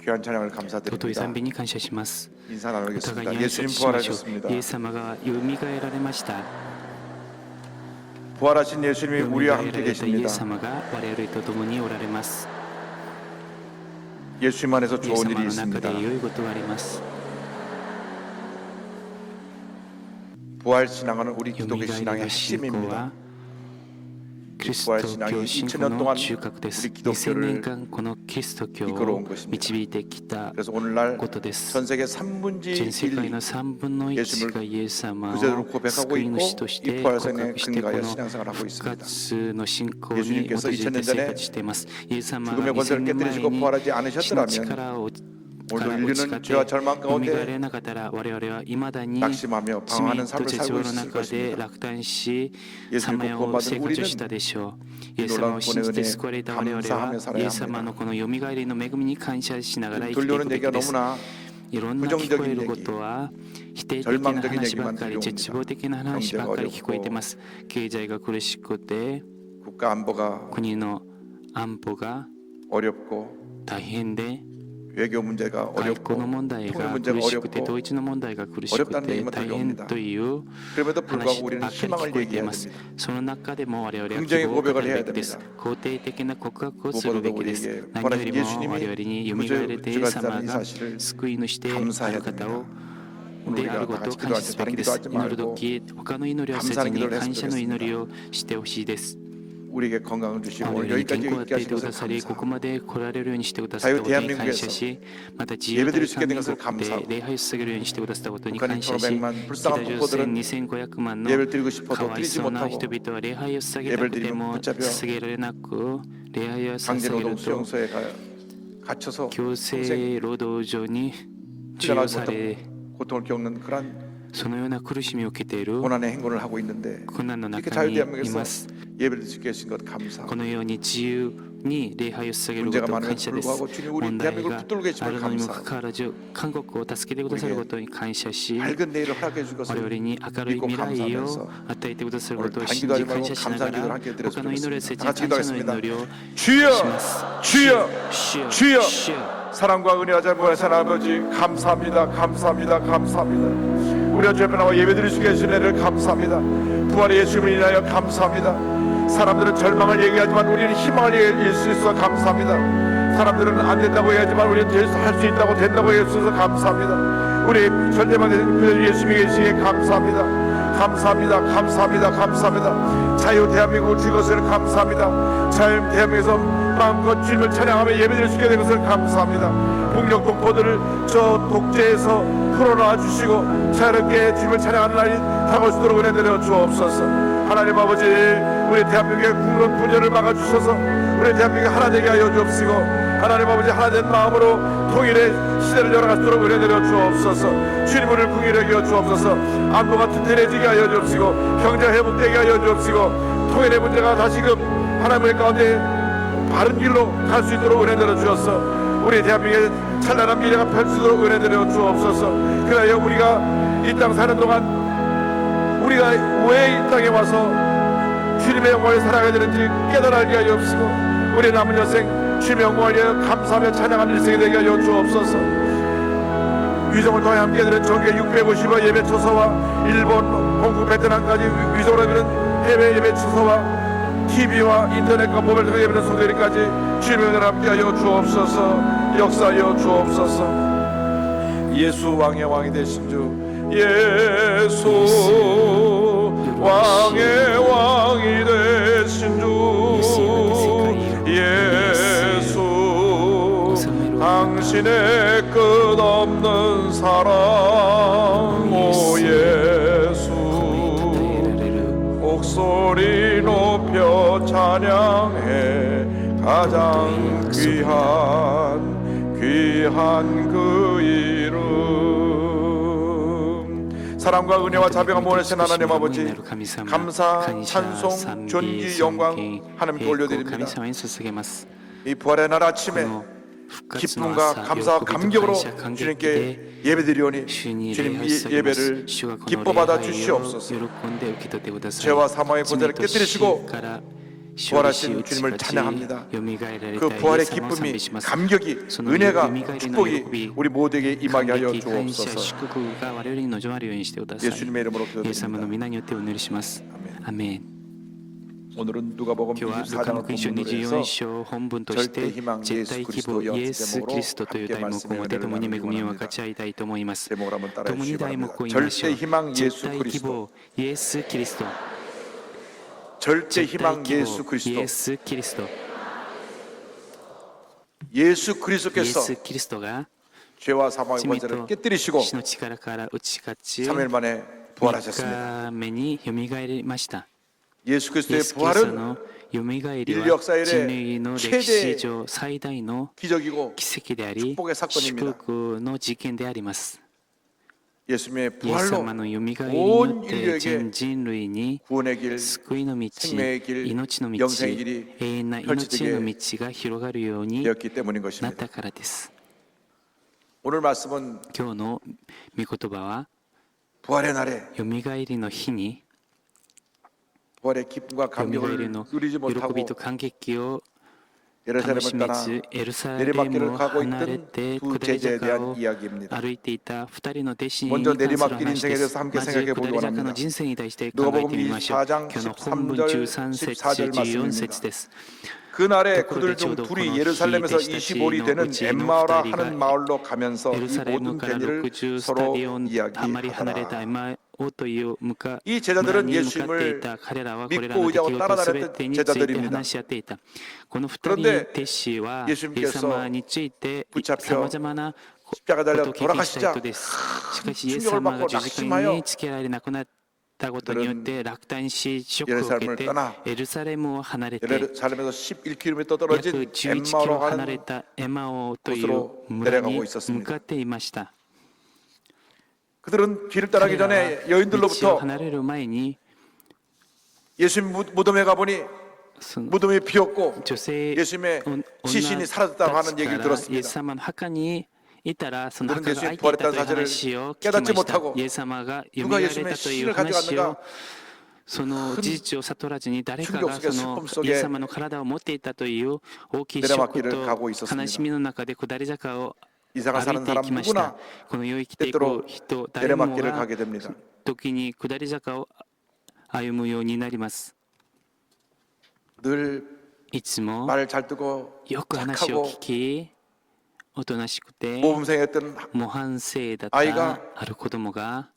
귀한 찬양을 尊い 감사드립니다. 賛美に感謝します。 인사 お互い 나누겠습니다. に挨拶 예수님 しましょう。 부활하셨습니다. イエス様がよみがえられました。 부활하신 예수님이 よみ 우리와 がえ 함께 られたイエ 계십니다. ス様が我々と共におられます。 예수님 안에서 イエス 좋은 様 일이 の中 있습니다. で良いことがあります。 부활 신앙은 우리 よみ 기독교 がえり 신앙의 の信仰 핵심입니다. はキリス 부활 ト 신앙이 教信仰 2000년 の 동안 中核です。 우리 2000 年 기독교를 間このキリスト教 이끌어 を 온 것입니다. 導いてきた 그래서 오늘날 ことです。 전 세계 3분지 全世界 1이 の3分の1がイエス様 그대로 を 고백하고 救い 있고 主とし 이 て 부활 告 생에 白してこ 근거하여 の 신앙생활을 하고 復 있습니다. 活の信仰に基 예수님께서 づい 2000년 て生 전에 活しています。イエス様が 죽음의 2000 권세를 年前 깨뜨리시고 に 부활하지 死の 않으셨더라면 力を 오늘도 から打ち勝 인류는 て 죄와 절망 蘇れ 가운데 なかったら我々は未だに 낙심하며 罪 방황하는 と 삶을 絶 살고 望の 있을 中で 것입니다. 落胆し 예수님 さまよう 구원받은 生活をした 우리는 でしょう。イエス様を信じて救われた我々は 감사하며 살아야 イエス様のこのよみがえりの恵みに感謝しながら生きていく 들려오는 べ 얘기가 きです。 너무나 いろんな聞こえることは否定的な話ばっかり、絶望的な話ばっかり聞こえてます。経済が苦しくて 국가 안보가 国の安保が 어렵고 大変で 외교 문제가 外 어렵고 交の問題 통일 が 문제가 苦しくて 어렵고 統一の問題が苦しく 어렵다는 て 얘기만 大変 들려옵니다. という 그럼에도 話 불구하고 ば 우리는 っかり聞 희망을 こえてい 얘기해야 ます。 됩니다. その中でも我々は 긍정의 希望を語 고백을 る 해야 べきです 됩니다. 肯定的な告白をする 무엇보다도 べきです 우리에게 何より 부활하신 も我々 예수님이 によみがえれてイエス様 구주가 되는 이 が 사실을 救い主であ 감사해야 る方を 됩니다. であることを感謝すべきです。祈るとき、他の祈りをせずに感謝の祈りをしてほしいです。 우리에게 건강을 주시고 我々に 여기까지 健康を与 있게 え 하신 てくだ 것을 さり、ここ 감사합니다. まで来られるようにしてくださったことに感謝し、また自由大韓民国で礼拝を捧げるようにしてくださったことに感謝し、北朝鮮2500万の 예배를 드리고 싶어도 かわい 드리지 そうな 못하고 人々は礼拝を捧げたくても捧げられなく、礼拝を捧げ 강제노동 ると 수용소에 갇혀서 強 평생 制労働所に収容 풀려나지 され、 못하고 고통을 겪는 그런 そのような苦しみを受けている 고난의 행군을 하고 있는데 苦難の 이렇게 中にい 자유대한민국에서 ます。 예배를 드릴 수 있게 하신 것 こ 감사합니다. のように自由に礼拝を捧げるこ 문제가 とを 많음에도 感謝です。 불구하고 주님 우리 問題 대한민국을 が 붙들고 あ 계심을 るのにもか 감사합니다. かわらず、韓国を助けてくださることに感謝し、 밝은 내일을 허락해 줄 我々 것을 に明るい 믿고 未来を 감사하면서 与えてくださることを 오늘 信 단기도 じ 하지 感 말고 謝しなが 감사 ら、 기도를 함께 他 드렸으면 の祈りをせず 좋겠습니다. に 다 感謝 같이 の祈りを 주여 します。 주여 主よ 주여 主よ 사랑과 은혜와 자비하신 아버지 감사합니다. 감사합니다. 감사합니다. 우리 앞에 나와 예배드릴 수 계신 은혜를 감사합니다. 부활의 예수님을 인하여 감사합니다. 사람들은 절망을 얘기하지만 우리는 희망을 얘기할 수 있어 감사합니다. 사람들은 안 된다고 얘기하지만 우리는 할 수 있다고 된다고 얘기해주셔서 감사합니다. 우리 전대만 그 예수님이 계시기에 감사합니다. 감사합니다. 감사합니다. 감사합니다. 자유 대한민국을 주신 것을 감사합니다. 자유 대한민국에서 마음껏 주님을 찬양하며 예배드릴 수 있게 된 것을 감사합니다. 폭력 동포들을 저 독재에서 풀어놔 주시고 자유롭게 주님을 찬양하는 날이 다가올 수 있도록 은혜 내려 주옵소서. 하나님 아버지 우리 대한민국의 국론 분열을 막아주셔서 우리 대한민국이 하나 되게 하여 주옵시고 하나님 아버지 하나 된 마음으로 통일의 시대를 열어갈 수 있도록 은혜 내려 주옵소서. 주님 우리를 궁일하게 하여 주옵소서. 안보가 튼튼해지게 하여 주옵시고 경제 회복되게 하여 주옵시고 통일의 문제가 다시금 하나님의 가운데 바른 길로 갈 수 있도록 은혜 내려 주옵소서. 우리 대한민국의 찬란한 미래가 펼 수 있도록 은혜 내려 주옵소서. 그래야 우리가 이 땅 사는 동안 우리가 왜 이 땅에 와서 주님의 영광을 살아가야 되는지 깨달게 하여 주옵시고 우리 남은 여생 주님의 영광을 위하여 감사하며 찬양하는 일생이 되게 하여 주옵소서. 위성을 통해 함께 드는 전개 650여 예배 처소와 일본, 홍콩, 베트남까지 위성으로 드는 해외 예배 처소와 TV와 인터넷과 모바일 통해 예배는 성도들까지 주님의 은혜를 함께 하여 주옵소서. 역사하여 주옵소서. 예수 왕의 왕이 되신 주 예수 왕의 왕이 되신 주 예수 당신의 끝없는 사랑 오 예수 목소리 높여 찬양해 가장 귀한 그 이름. 사랑과 은혜와 자비가 모으신 하나님 아버지 감사, 찬송, 존귀, 영광 하나님께 올려드립니다. 이 부활의 날 아침에 기쁨과 감사와 감격으로 주님께 예배드리오니 주님 이 예배를 기뻐 받아 주시옵소서. 죄와 사망의 권세를 깨뜨리시고 부활하신 주님을 찬양합니다. 그 부활의 기쁨이, 감격이, 은혜가, 축복이 우리 모두에게 임하게 하여 주옵소서. 예수님의 이름으로 기도드립니다. 아멘. 오늘은 누가복음 24장을 본문으로 해서 本文とし 절대 て 희망 絶 예수 対希 그리스도 望イエ 여 ス・キリストという 제목으로 題目を 함께 持って共に恵 말씀을 みを分 나누기 かち合いたいと思います 제목을 한번 따라해 共に 주시기 題目 바랍니다. を言いましょ 절대 う 희망 絶 예수 対希 그리스도 望イエス・キリスト 절대 絶対 희망 希 예수 望イ 그리스도 エス・キリスト 예수 イエ 그리스도께서 ス・キリストが 죄와 사망의 罪 권세를 と 깨뜨리시고 死の力から打ち勝ち 3일 만에 부활하셨습니다. 3日目によみがえりました 예수 イエ 그리스도의 ス・キリスト 부활은 のよみがえり 인류 は 역사 人 이래 類の歴 최대 史上最大の 기적이고 奇跡であり 축복의 사건입니다. 祝福の事件であります 예수님의 イエス 부활로 様のよみがえりによ 온 って 인류에게 全人類に 구원의 길, 救いの道、 생명의 길, 命の道、 영생의 길이 永遠な命への道が広がるように 되었기 때문인 なっ 것입니다. たからです。 오늘 말씀은 今日の御言葉は、 부활의 날에 よみがえりの日に、 부활의 기쁨과 よみがえり 감격을 の 누리지 喜 못하고 びと感激を楽 예루살렘을 しめ 떠나 ず、エルサレ 내리막길을 ムを 가고 離れ 있던 て 두 下り 제자에 坂 대한 を 이야기입니다. 歩いていた二人の弟子に 먼저 関する 내리막길 話 인생에 で 대해서 す。 함께 まず 생각해 下 보기 り坂の 원합니다. 人生に対して考えてみましょう。 누가복음 今日の 24장 本文13節 14 14 말씀입니다. 節です。 그날에 ところで 그들 ちょう 중 どこの 둘이 日 예루살렘에서 弟子たち 25리 の 되는 うちの 엠마오라 二人が 하는 마을로 가면서 エル 이 サレ 모든 ムから 계기를 60スタ 서로 ディオンあまり離れた 이야기하더라. エマオという村 이 제자들은 に向かってい 예수님을 た彼らはこれら 믿고 の出来 의지하고 事すべてについて 따라다녔던 話し合っていた。この二人 그런데 弟子はイエス 예수님께서 様について 붙잡혀 さまざまなこ 십자가 と 달려 を経験した 돌아가시자 人です。しかしイエス 충격을 様が 받고 十字架 낙심하여 につけられなくなったことによって落胆しショックを受け 예루살렘을 て 떠나 エルサレムを離れて 예루살렘에서 11km 約 떨어진 11キ 엠마오로 ロ離 하는 れたエマオという 곳으로 村に 내려가고 있었습니다. 向かっていました 그들은 길을 떠나기 彼らは 전에 道を 여인들로부터 離れる前に 예수님 무덤에 가보니 その 무덤이 비었고 女性 예수님의 女 시신이 た 사라졌다고 하는 ち 얘기를 からイエス 들었습니다. 様の墓にいたらその 그들은 墓が 예수님이 開いていたという 부활했다는 話を聞き 깨닫지 ました 못하고 イエス様がよみ 누가 がえられ 예수님의 たという 시신을 話 가져갔는가 をその事実を悟らずに誰か 충격 が 속에 その 슬픔 속에 イエス様の体を持っていたという大きいショック 내리막길을 가고 있었습니다. と悲しみの中で下り坂を 이 세상 歩 사는 いてい 사람 きました 누구나 この世を生きていく 때때로 人誰も 내리막길을 が 가게 됩니다. 時に下り坂を歩むようになります 늘 いつも 말을 잘 듣고 よく話を 착하고 聞きおとなしくて 모범생이었던 模範生だっ 아이가 たある子供が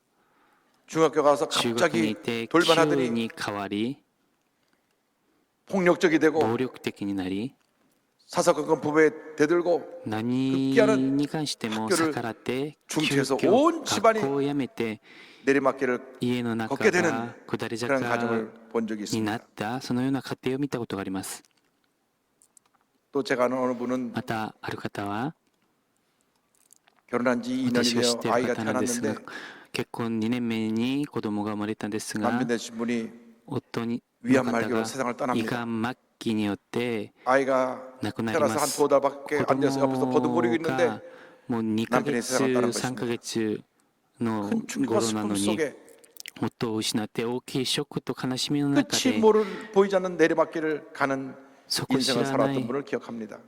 중학교 가서 中学に 갑자기 いて急 돌변하더니 に変わり 폭력적이 되고 暴力的になり 사사건건 법에 대들고 何 급기야는 に関しても 학교를 逆らって急 중퇴해서 遽 온 집안이 学校を辞めて 내리막길을 家の中 걷게 되는 が下り 그런 坂 가정을 본 적이 にな 있습니다. ったそのような家庭を見たことがあります 또 제가 아는 어느 분은 またある方は 결혼한 지 2년이 私が知ってい 되어 る 아이가 方なんですが 태어났는데 結婚2年目に子供が生まれたんですが 남편되신 분이 夫に 위암 の方 말기로 が 세상을 胃 떠납니다. がん末期によって 아이가 亡くなりま 태어나서 한 す 두어 달밖에 子 안 돼서 옆에서 供 버둥거리고 있는데 がもう2ヶ 남편이 月 세상을 떠난 3ヶ 것입니다. 月の 큰 충격과 頃な 슬픔 のに 속에 夫を失って大きいショックと悲しみの中 끝이 で 보이지 않는 내리막길을 가는 そこ知 인생을 らな 살았던 い 분을 기억합니다.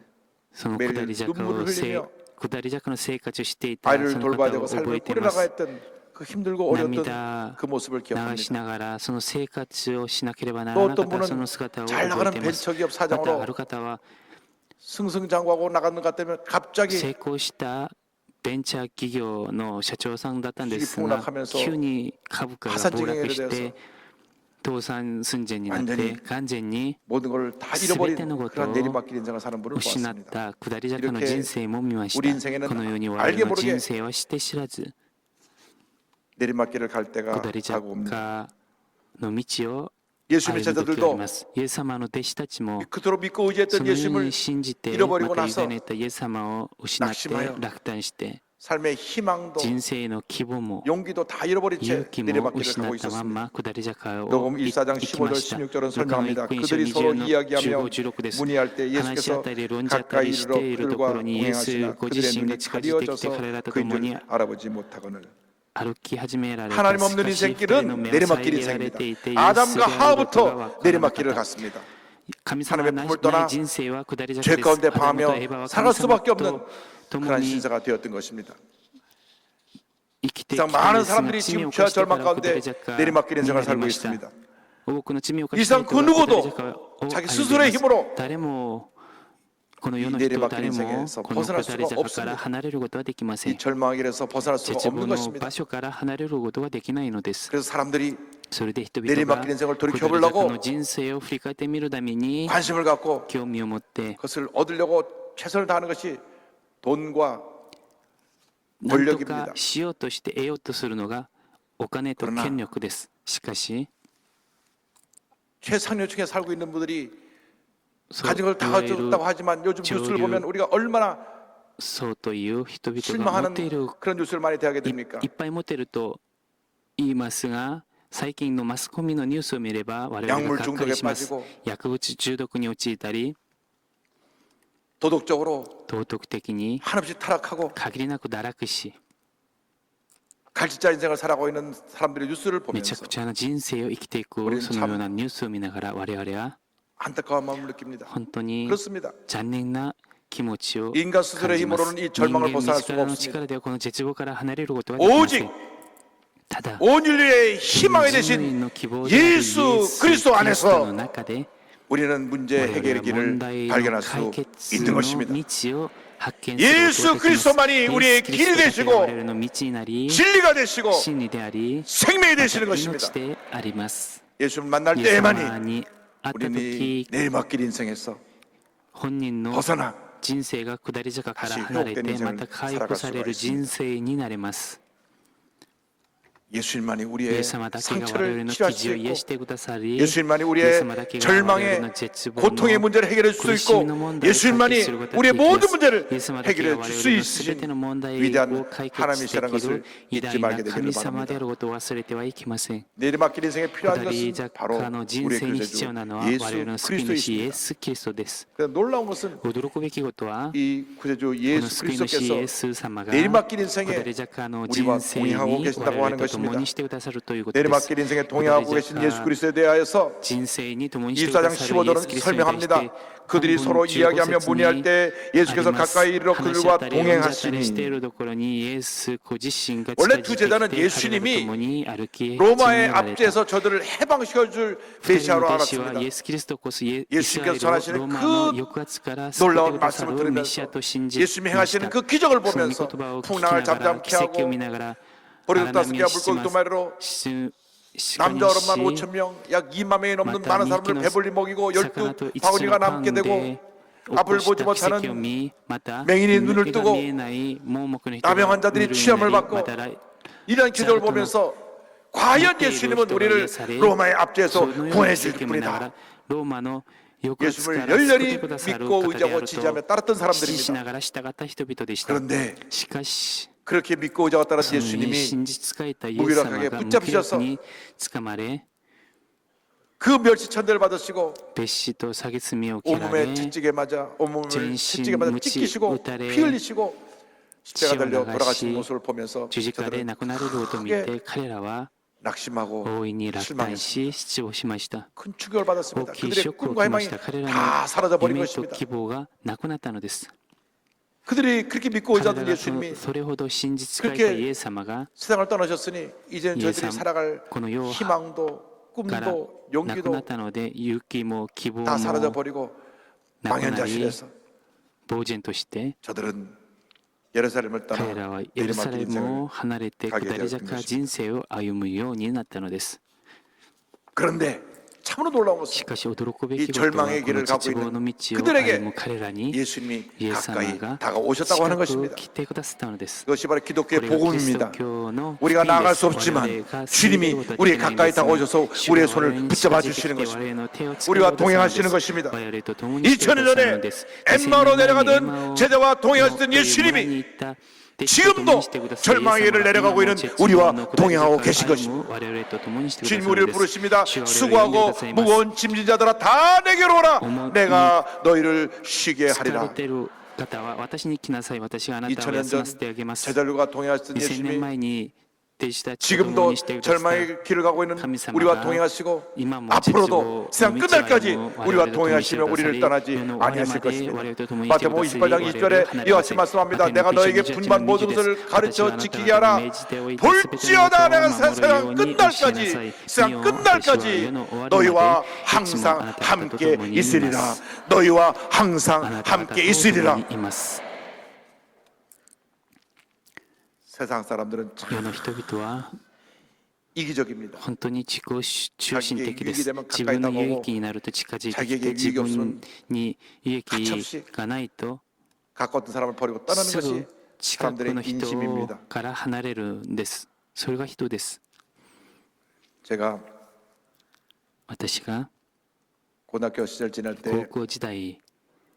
その 매일 下り坂 눈물을 を흘리며 下り坂の生活をしていた 아이를 その 돌봐야 方 되고 を覚 삶을 えていま 꾸려나가 す 했던 그 힘들고 어려웠던 涙 그 모습을 流し 기억합니다. ながらその生活をしなければな 또 らな 어떤 かったそ 분은 の姿を 잘 覚え 나가는 ています 벤처기업 またあ 사장으로 る方は 승승장구하고 나가는 것 때문에 갑자기 成功したベンチャー企業の社長さんだったんですが 폭락하면서 急に株価が暴落して倒産寸前になって完全に 모든 걸 다 잃어버린全てのことを 그런 내리막길 인생을 사는 분을 失っ 보았습니다. た下り坂の人生も見まし 우리 た 인생에는 このように我 알게 々の 모르게 人生はして知らず 내리막길을 갈 때가 下り 가고 옵니다. 坂の道を 예수님의 歩む時があり 제자들도 ますイエス様の弟子たちも 그토록 믿고 そ 의지했던 のよう 예수님을 に信じてま 잃어버리고 た 나서 委ねたイエス様を失って 낙심하여 落胆して 삶의 희망도 人生の希望も 용기도 다 잃어버린 채 勇気も 내리막길을 失 가고 ったまん 있었습니다. ま下り坂を 녹음 行 1사장 きま 15절 した。 16절은 ルカの一 설명합니다. 福音書 그들이 서로 20の 이야기하며 15、16です。 문의할 때 話し合っ 예수께서 たり論じ合った 가까이 りし 이르러 ているとこ 그들과 ろにイエス 동행하시나 ご 그들의 自身が 눈이 近づいてきて 가려져서 彼らと 그인 共に 줄 알아보지 못하거늘 歩き始められた 하나님 없는 しかし二人の 인생길은 目は 내리막길 遮られてい 인생입니다. てイエスで 아담과 あることが 하와부터 分からなかっ 내리막길을 た 갔습니다. 神様 하나님의 が 품을 な 떠나 い人生は下り坂 죄 です。 가운데 アダムと 방하며 エバは 살아갈 神様 수밖에 없는 と共 그런 に 신세가 되었던 것입니다. 生きてき 세상 た 많은 んですが 사람들이 罪を 지금 犯 죄와 してから 절망 下 가운데 り坂 내리막길 に 인생을 なり 살고 ました 있습니다. 多くの罪を犯 이 した 세상 人 그 は 누구도 下り坂を 자기 歩んでい 스스로의 ます 힘으로 誰もこの 이 世の人 내리막길 誰も 인생에서 この 벗어날 下り 수가 坂から 없습니다. 離れることはできませ 이 ん。 절망의 길에서 벗어날 수가 絶 없는 望の 것입니다. 場所から離れることができないのです。 그래서 사람들이 それで人々が 내리막길 인생을 下り 돌이켜보려고 坂の人生を振り返ってみるために 관심을 갖고 興味を持って 그것을 얻으려고 최선을 다하는 것이 돈과 何と 권력입니다. かしようとして得ようとするのがお金と権力です。しかし 최상류층에 살고 있는 분들이 そう 가진 걸 다 いわゆる 가졌다고 하지만 요즘 뉴스를 보면 우리가 얼마나 そうという人々が持 실망하는 っている 그런 뉴스를 많이 대하게 됩니까? いっぱい持っていると言いますが、最近のマスコミのニュースを見れば我々ががっかりします。 약물중독에 빠지고 薬物中毒に陥ったり、 도덕적으로 道徳的に 한없이 타락하고 限りなく堕落し、 갈짓자 인생을 살아가고 있는 사람들의 뉴스를 めちゃ 보면서 くちゃな人生を生きていく 우리는 そのようなニュースを見ながら我々は 안타까운 마음을 느낍니다. 本当に 그렇습니다. 残念な気持ちを 인간 感 스스로의 じます。 힘으로는 이 人 절망을 間 벗어날 自 수가 らの 없습니다. 力ではこの絶望から離れることはできませ 오직 ん。ただ 온 인류의 희망이 人類 되신 の希望であるイエ 예수 ス 그리스도 キリストの 안에서 中で 우리는 문제 我々 해결의 は 길을 問題 발견할 の 수 解決 있는 の 것입니다. 道を発見することが 예수 できます 그리스도만이 우리의 イエスキリスト 길이 だけが 되시고 我々の道になり 진리가 되시고 真理であり 생명이 되시는 것입니다. 命であります。 예수를 만날 イエス様 때만이 に会った 우리는 이 時 내리막길 인생에서 本人の 벗어나 人生が下り坂から 다시 離れ 회복된 て 인생을 また回 살아갈 復さ 수가 れる 있습니다. 人生になれます。 예수님만이 イエ 우리의 ス様だけが我々 상처를 の 치료할 傷 수 を癒し 있고 てくださり、 예수님만이 イエ 우리의 ス様だけが我々 절망의 の絶望 고통의 の 문제를 해결해 줄 수 苦しみ 있고 の問題を解決 예수님만이 することが 우리의 できま 모든 す。 문제를 イエス様だけが 해결해 我 줄 々 수 のすべて 있으신 の問題を 위대한 解決 하나님이시라는 できる 것을 偉 잊지 大な 말게 神 되기를 様であ 바랍니다. ることを忘れてはいけません。 내리막길 인생에 필요한 下り 것은 바로 坂の人 우리의 生に必要 구세주 なのは我々の 예수 救い主イエ 그리스도이십니다. ス・キリストです。 그래서 놀라운 것은 驚くべきことは、 이 구세주 この 예수 救い主イエ 그리스도께서 ス様が 내리막길 下 인생에 り坂の 우리와 人生に 동행하고 我 계신다고 々 하는 と共 것입니다. にしてくださるということです。 내리막길 인생에 동행하고 계신 예수 그리스도에 대하여서 人生に共にしてくだ 24장 さるイエ 15절은 スキリストに対して 설명합니다. 그들이 서로 이야기하며 문의할 때 예수께서 가까이 이르러 그들과 동행하시니 원래 두 제자는 예수님이 로마의 압제에서 저들을 해방시켜줄 메시아로 알았습니다. 예수님께서 전하시는 그 놀라운 말씀을 들으면서 예수님이 행하시는 그 기적을 보면서 풍랑을 잠잠케 하고 보리도 5개와 물고기 2마리로 남자 어른만 5,000명, 약 2만 명이 넘는 많은 사람을 배불리 먹이고 12바구니가 남게 되고 앞을 보지 못하는 맹인이 눈을 뜨고 나병 자들이 취함을 받고 이러한 기적을 보면서 과연 예수님은 우리를 로마의 압제에서 구원해 줄 뿐이다. 예수님을 열렬히 믿고 의지하고 지지하며 따랐던 사람들입니다. 그런데 그렇게 믿고 의지하고 따랐던 예수님이 무기력하게 붙잡히셔서 그 멸시천대를 받으시고 온몸에 채찍에 맞아 온몸을 채찍에 맞아 찢기시고 피 흘리시고 십자가 달려 돌아가신 모습을 보면서 저들은 크게 낙심하고 실망했습니다. 큰 충격을 받았습니다. 그들의 꿈과 희망이 다 사라져버린 것입니다. 그들이 그렇게 믿고 의지하던 예수님이 그렇게 세상을 떠나셨으니 이제는 저희들이 살아갈 희망도 꿈도 용기도 다 사라져버리고 망연자실해서 저들은 예루살렘을 떠나 내리막길 인생을 가게 되었던 것입니다. 그런데 참으로 놀라운 것은 이 절망의 길을 가고 있는 그들에게 예수님이 가까이 다가오셨다고 하는 것입니다. 그것이 바로 기독교의 복음입니다. 우리가 나아갈 수 없지만 주님이 우리에 가까이 다가오셔서 우리의 손을 붙잡아 주시는 것입니다. 우리와 동행하시는 것입니다. 2000년 전에 엠마오로 내려가던 제자와 동행하시던 예수님이 지금도 절망의 길을 내려가고 있는 우리와 동행하고 계신 것입니다. 주님이 우리를 부르십니다. 수고하고 무거운 짐진 자들아 다 내게로 오라. 내가 너희를 쉬게 하리라. 2000 2000년 전 제자들과 동행하시던 예수님이 지금도 절망의 길을 가고 있는 우리와 동행하시고 앞으로도 세상 끝날까지 우리와 동행하시며 우리를 떠나지 아니하실 것입니다. 마태복음 28장 20절에 이와 같이 말씀합니다. 내가 너에게 분반 모든 것을 가르쳐 지키게 하라. 볼지어다 내가 세상 끝날까지 세상 끝날까지 너희와 항상 함께 있으리라. 너희와 항상 함께 있으리라. 세상 사람들은 참 世の人々は 이기적입니다. 本当に自己中心的です。自分の有益になると近づいてきて、自分に有益がないと 가까웠던 사람을 버리고 떠나는 す 것이 ぐ近くの 사람들의 人 인심입니다. から離れるんです。それが人です。 제가 私が 고등학교 시절 지낼 高 때 校時代、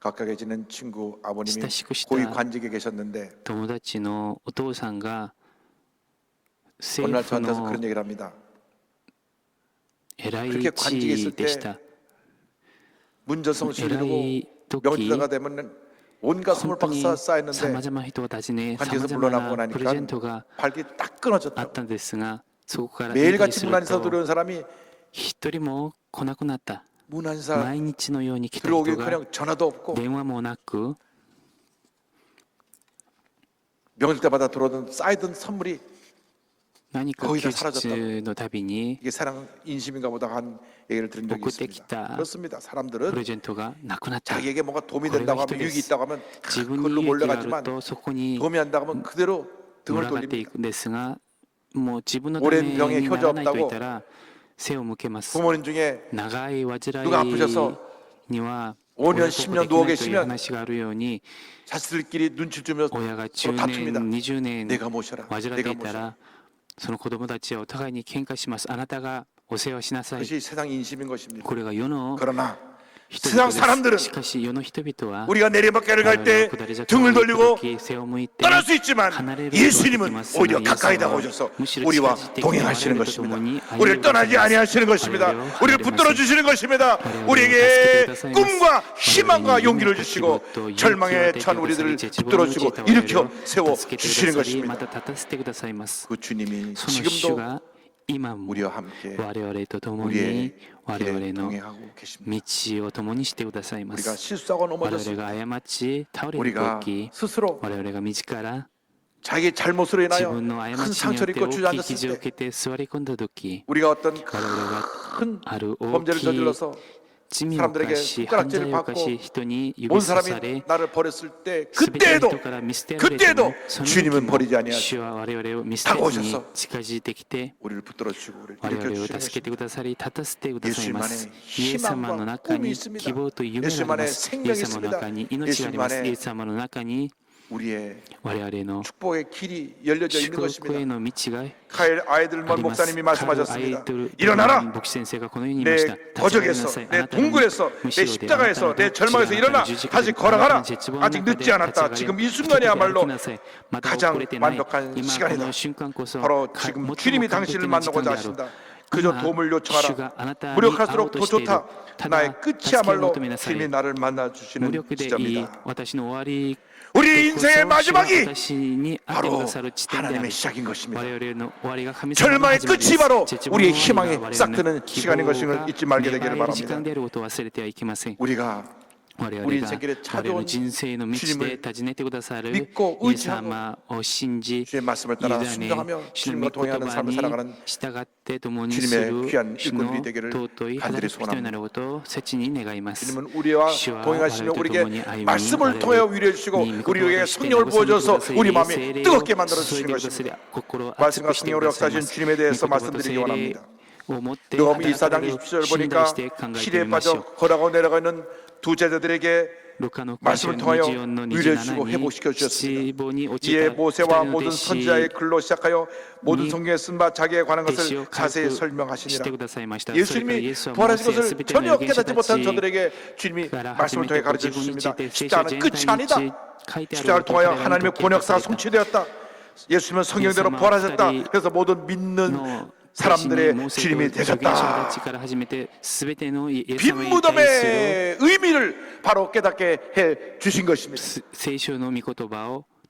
가깝게 지낸 친구 아버님이 親しくした 고위 관직에 계셨는데 友達のお父さんが 어느 政 날 府 저한테서 の 그런 얘기를 합니다. 偉い 그렇게 관직에 地 있을 位でし 때 た。 문전성을 偉 치르고 い時、 명절가 되면 온갖 선물 本当に 박사 さま 쌓였는데 ざまな人を訪ね、さ 관직에서 まざま 물러나고 なプレゼント 나니까 が 발길이 딱 あっ 끊어졌다. たんですが、そこから引退 매일같이 する 문안에서 と 들어온 사람이 一人も来なくなった。 문안사 毎日のように来た人が 들어오기는커녕 전화도 없고 電話もなく、 명절 때마다 들어오던 쌓이던 선물이 何か 거의 休 다 사라졌다고. 日のたびに 이게 사랑 인심인가 보다 한 얘기를 들은 적이送って 있습니다. きた 그렇습니다. プ 사람들은 レゼントがなくなった。 자기에게 뭔가 도움이 これが 된다고 人 하면 で 유익이 す。 있다고 하면 自分 그걸로 に利益がある 몰려가지만 とそこに 도움이 안 된다고 하면 그대로 群 등을 がってい 돌립니다. くんですが、もう自分のため 오랜 병에 にな 효자 らないとい 없다고 たら背を向けます。 부모님 중에 長い患 누가 아프셔서 いには 5년 親 10년 孝 누워 行できないという 계시면 話があるように、 자식들끼리 눈치 주며 親が 서로 10 다툽니다. 年20年 내가 모셔라. 患って 내가 いた 모셔라. ら、その子供たちはお互いに喧嘩します。あなたがお世話しなさい。 그것이 세상 인심인 것입니다. これが世の 그러나 人 세상 々で 사람들은 す。しかし世の人々は 우리가 내리막길을 갈 때 下り坂 등을 を行く 돌리고 時背を向いて 떠날 수 있지만 離れることができ 예수님은 ます。 오히려 イエス 가까이 様は 다가오셔서 むしろ 우리와 近づいてきて 동행하시는 我々と共 것입니다. に歩み 우리를 を 떠나지 ください 아니하시는 것입니다. 우리를 붙들어 주시는 것입니다. 우리에게 꿈과 희망과 용기를 주시고 절망에 처한 우리들을 붙들어 주시고 일으켜 세워 주시는 것입니다. 그 주님이 その主 지금도 が今も 우리와 함께 我々と共 우리의 に我 길에 々の 동행하고 계십니다. 道を共にしてくださいま 우리가 す。 실수하고 我々 넘어졌을 が 때 過ち倒れる 우리가 時、 스스로 我々が道から 자기의 잘못으로 自 인하여 分の 큰 過ちによっ 상처를 て 입고 大きい傷を 주저앉았을 受 때 けて座り込んだ時、 우리가 어떤 我々が 큰 ある大 범죄를 きい 저질러서 罪を犯し、犯罪を犯し、人に指 온 ささ 사람이 れ、 나를 버렸을 때 すべての 그때에도 人から見捨てられて 그때에도 も、その時 주님은 も 버리지 아니하시고 主は我々を見捨てずに 다가오셔서 近づいてきて、 우리를 붙들어 주시고 우리를 我 일으켜 々を 주시는 助けて 것입니다. くださり、立たせてくださいます 예수 。イエス様の 만의 中 희망과 に 꿈이 있습니다. 希望と夢があります。 예수 イ 만의 エス様の中に命があります。 생명이 イエス様の中に 우리의 我々の 축복의 길이 열려져 있는 祝福へ 것입니다. の道が 카일 あ 아이들먼 ります。 목사님이 カール・アイ 말씀하셨습니다. ドル 일어나라. 牧師先生がこのように言いました。 내 立ち上がりな 거적에서 さい。あ 내 なたの 동굴에서 む 내 しろで 십자가에서 あなた 내 の 절망에서 血が 일어나 十字架 다시 で 걸어가라. あなたの絶望の 아직 中で 늦지 않았다. 立ち上 지금 が 이 り 순간이야말로 歩きなさい。まだ 가장 遅れてない。 완벽한 今 시간이다. この瞬間こそ 바로 最 지금 も 주님이 完 당신을 璧な時 만나고자 間である。 하신다. 그저 今 도움을 主 요청하라. があなたに会おう 무력할수록 と 더 している。 좋다. ただ 나의 助けを 끝이야말로 求めなさい。 주님이 나를 만나 無 주시는 力でいい 시점이다. 私の終わり 우리 인생의 마지막이 私に会ってく 바로 ださる地点である。 하나님의 시작인 것입니다. 我々の終わりが神様の 절망의 始まりです。 끝이 바로 絶望の 우리의 終わ 희망이 りが我々の 싹트는 希 시간인 望 것을 が 잊지 말게 芽 되기를 生える時間 바랍니다. であることを忘れてはいけません。 우리가 我々 우리 が 인생길에 我々 찾아온 の人生の道で訪ねてくださる 믿고 イエス様を信じ、 주의 말씀을 따라 委ね 순종하며 主の 주님과 御言 동행하는 葉 삶을 に 살아가는 従って共にす 주님의 る 귀한 主の 일꾼들이 되기를 尊い 간절히 働く人になることを切に願います。 주님은 우리와 主は 동행하시며 我々と共に 우리에게 歩み 말씀을 통하여 위로해 주시고 우리에게 성령을 부어줘서 우리 마음이 뜨겁게 만들어 주시는 것입니다. 말씀과 성령으로 역사하신 주님에 대해서 말씀드리기 원합니다. 누가복음 24장 20절 보니까 시대에 빠져 걸어가고 내려가 있는 두 제자들에게 말씀을 통하여 위로해 주시고 회복시켜 주셨습니다. 이에 모세와 모든 선지자의 글로 시작하여 모든 성경에 쓴 바 자기에 관한 것을 자세히 설명하시니라. 예수님이 부활하신 것을 전혀 깨닫지 못한 저들에게 주님이 말씀을 통해 가르쳐 주십니다. 십자가는 끝이 아니다. 십자가를 통하여 하나님의 권역사가 성취되었다. 예수님은 성경대로 부활하셨다. 그래서 모든 믿는 사람들의 주님이 되셨다. 빈 무덤의 의미를 바로 깨닫게 해 주신 것입니다. 聖書の御言葉を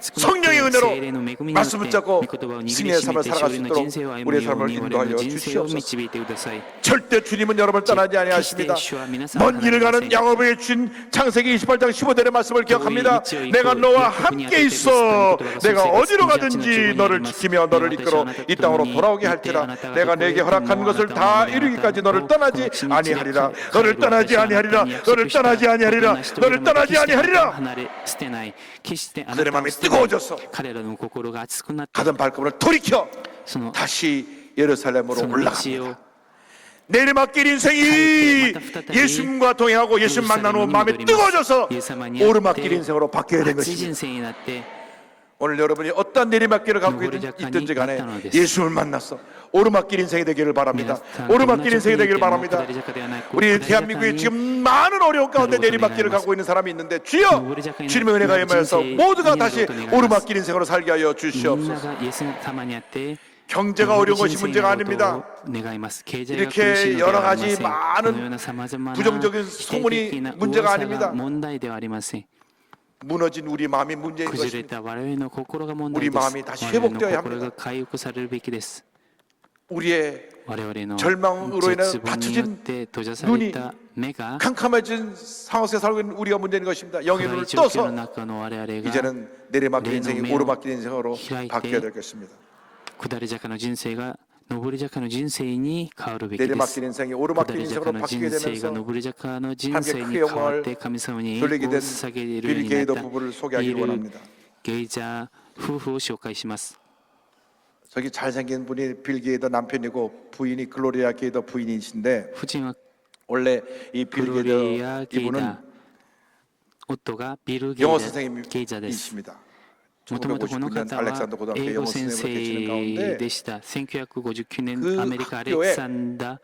성령의 은혜로 말씀 붙잡고 승리의 삶을 살아갈 수 있도록 우리의 삶을 인도하여 주시옵소서. 절대 주님은 여러분을 떠나지 아니하십니다. 먼 길을 가는 야고보의 주신 창세기 28장 15절의 말씀을 기억합니다. 내가 너와 함께 있어 내가 어디로 가든지 너를 지키며 너를 이끌어 이 땅으로 돌아오게 할지라. 내가 내게 허락한 것을 다 이루기까지 너를 떠나지 아니하리라. 너를 떠나지 아니하리라. 너를 떠나지 아니하리라. 너를 떠나지 아니하리라. 그들의 마음이 뜨거워져서 가던 발걸음을 돌이켜 다시 예루살렘으로 올라갑니다. 내리막길 인생이 예수님과 동행하고 예수님 만난 후 마음이 뜨거워져서 오르막길 인생으로 바뀌어야 된 것입니다. 오늘 여러분이 어떤 내리막길을 갖고 있든지 간에 예수를 만났어 오르막길 인생이 되기를 바랍니다. 오르막길 인생이 되기를 바랍니다. 우리 대한민국에 지금 많은 어려운 가운데 내리막길을 갖고 있는 사람이 있는데 주여 주님의 은혜가 임하여서 모두가 다시 오르막길 인생으로 살게 하여 주시옵소서. 경제가 어려운 것이 문제가 아닙니다. 이렇게 여러 가지 많은 부정적인 소문이 문제가 아닙니다. 무너진 우리 마음이 문제인 것입니다. 우리 마음이 다시 회복되어야 합니다. 우리의 절망으로 인해 닫혀진 눈이 캄캄해진 상황에서 살고 있는 우리가 문제인 것입니다. 영의 눈을 떠서 이제는 내리막길 인생이 오르막길 인생으로 바뀌어야 될 것입니다. 下り坂の人生が上り坂の人生に変わるべきです。 내리막길 인생이 下 오르막길 り 인생으로 坂の人 바뀌게 生が 되면서 上り坂の人生に変わって神様に栄 돌리게 光を 된 捧げるよう 빌 になっ 게이더 た 부부를 ビ 소개하기를 ル・ 원합니다. ゲイジャー夫婦を紹介します。 저기 잘생긴 분이 빌 게이더 남편이고 부인이 글로리아 게이더 부인이신데 夫人は 원래 이 グ 빌 ロリ 게이더 ア・ゲイ 이분은 ダー、夫がビル・ゲイ 영어 ダー・ゲイジャーです。 선생님이십니다. もともとこの 1959년 方は 알렉산더 고등학교 英 영어 語先 선생님으로 계시는 生 가운데 でした1959年 그 アメリカアレ 학교에 クサンダー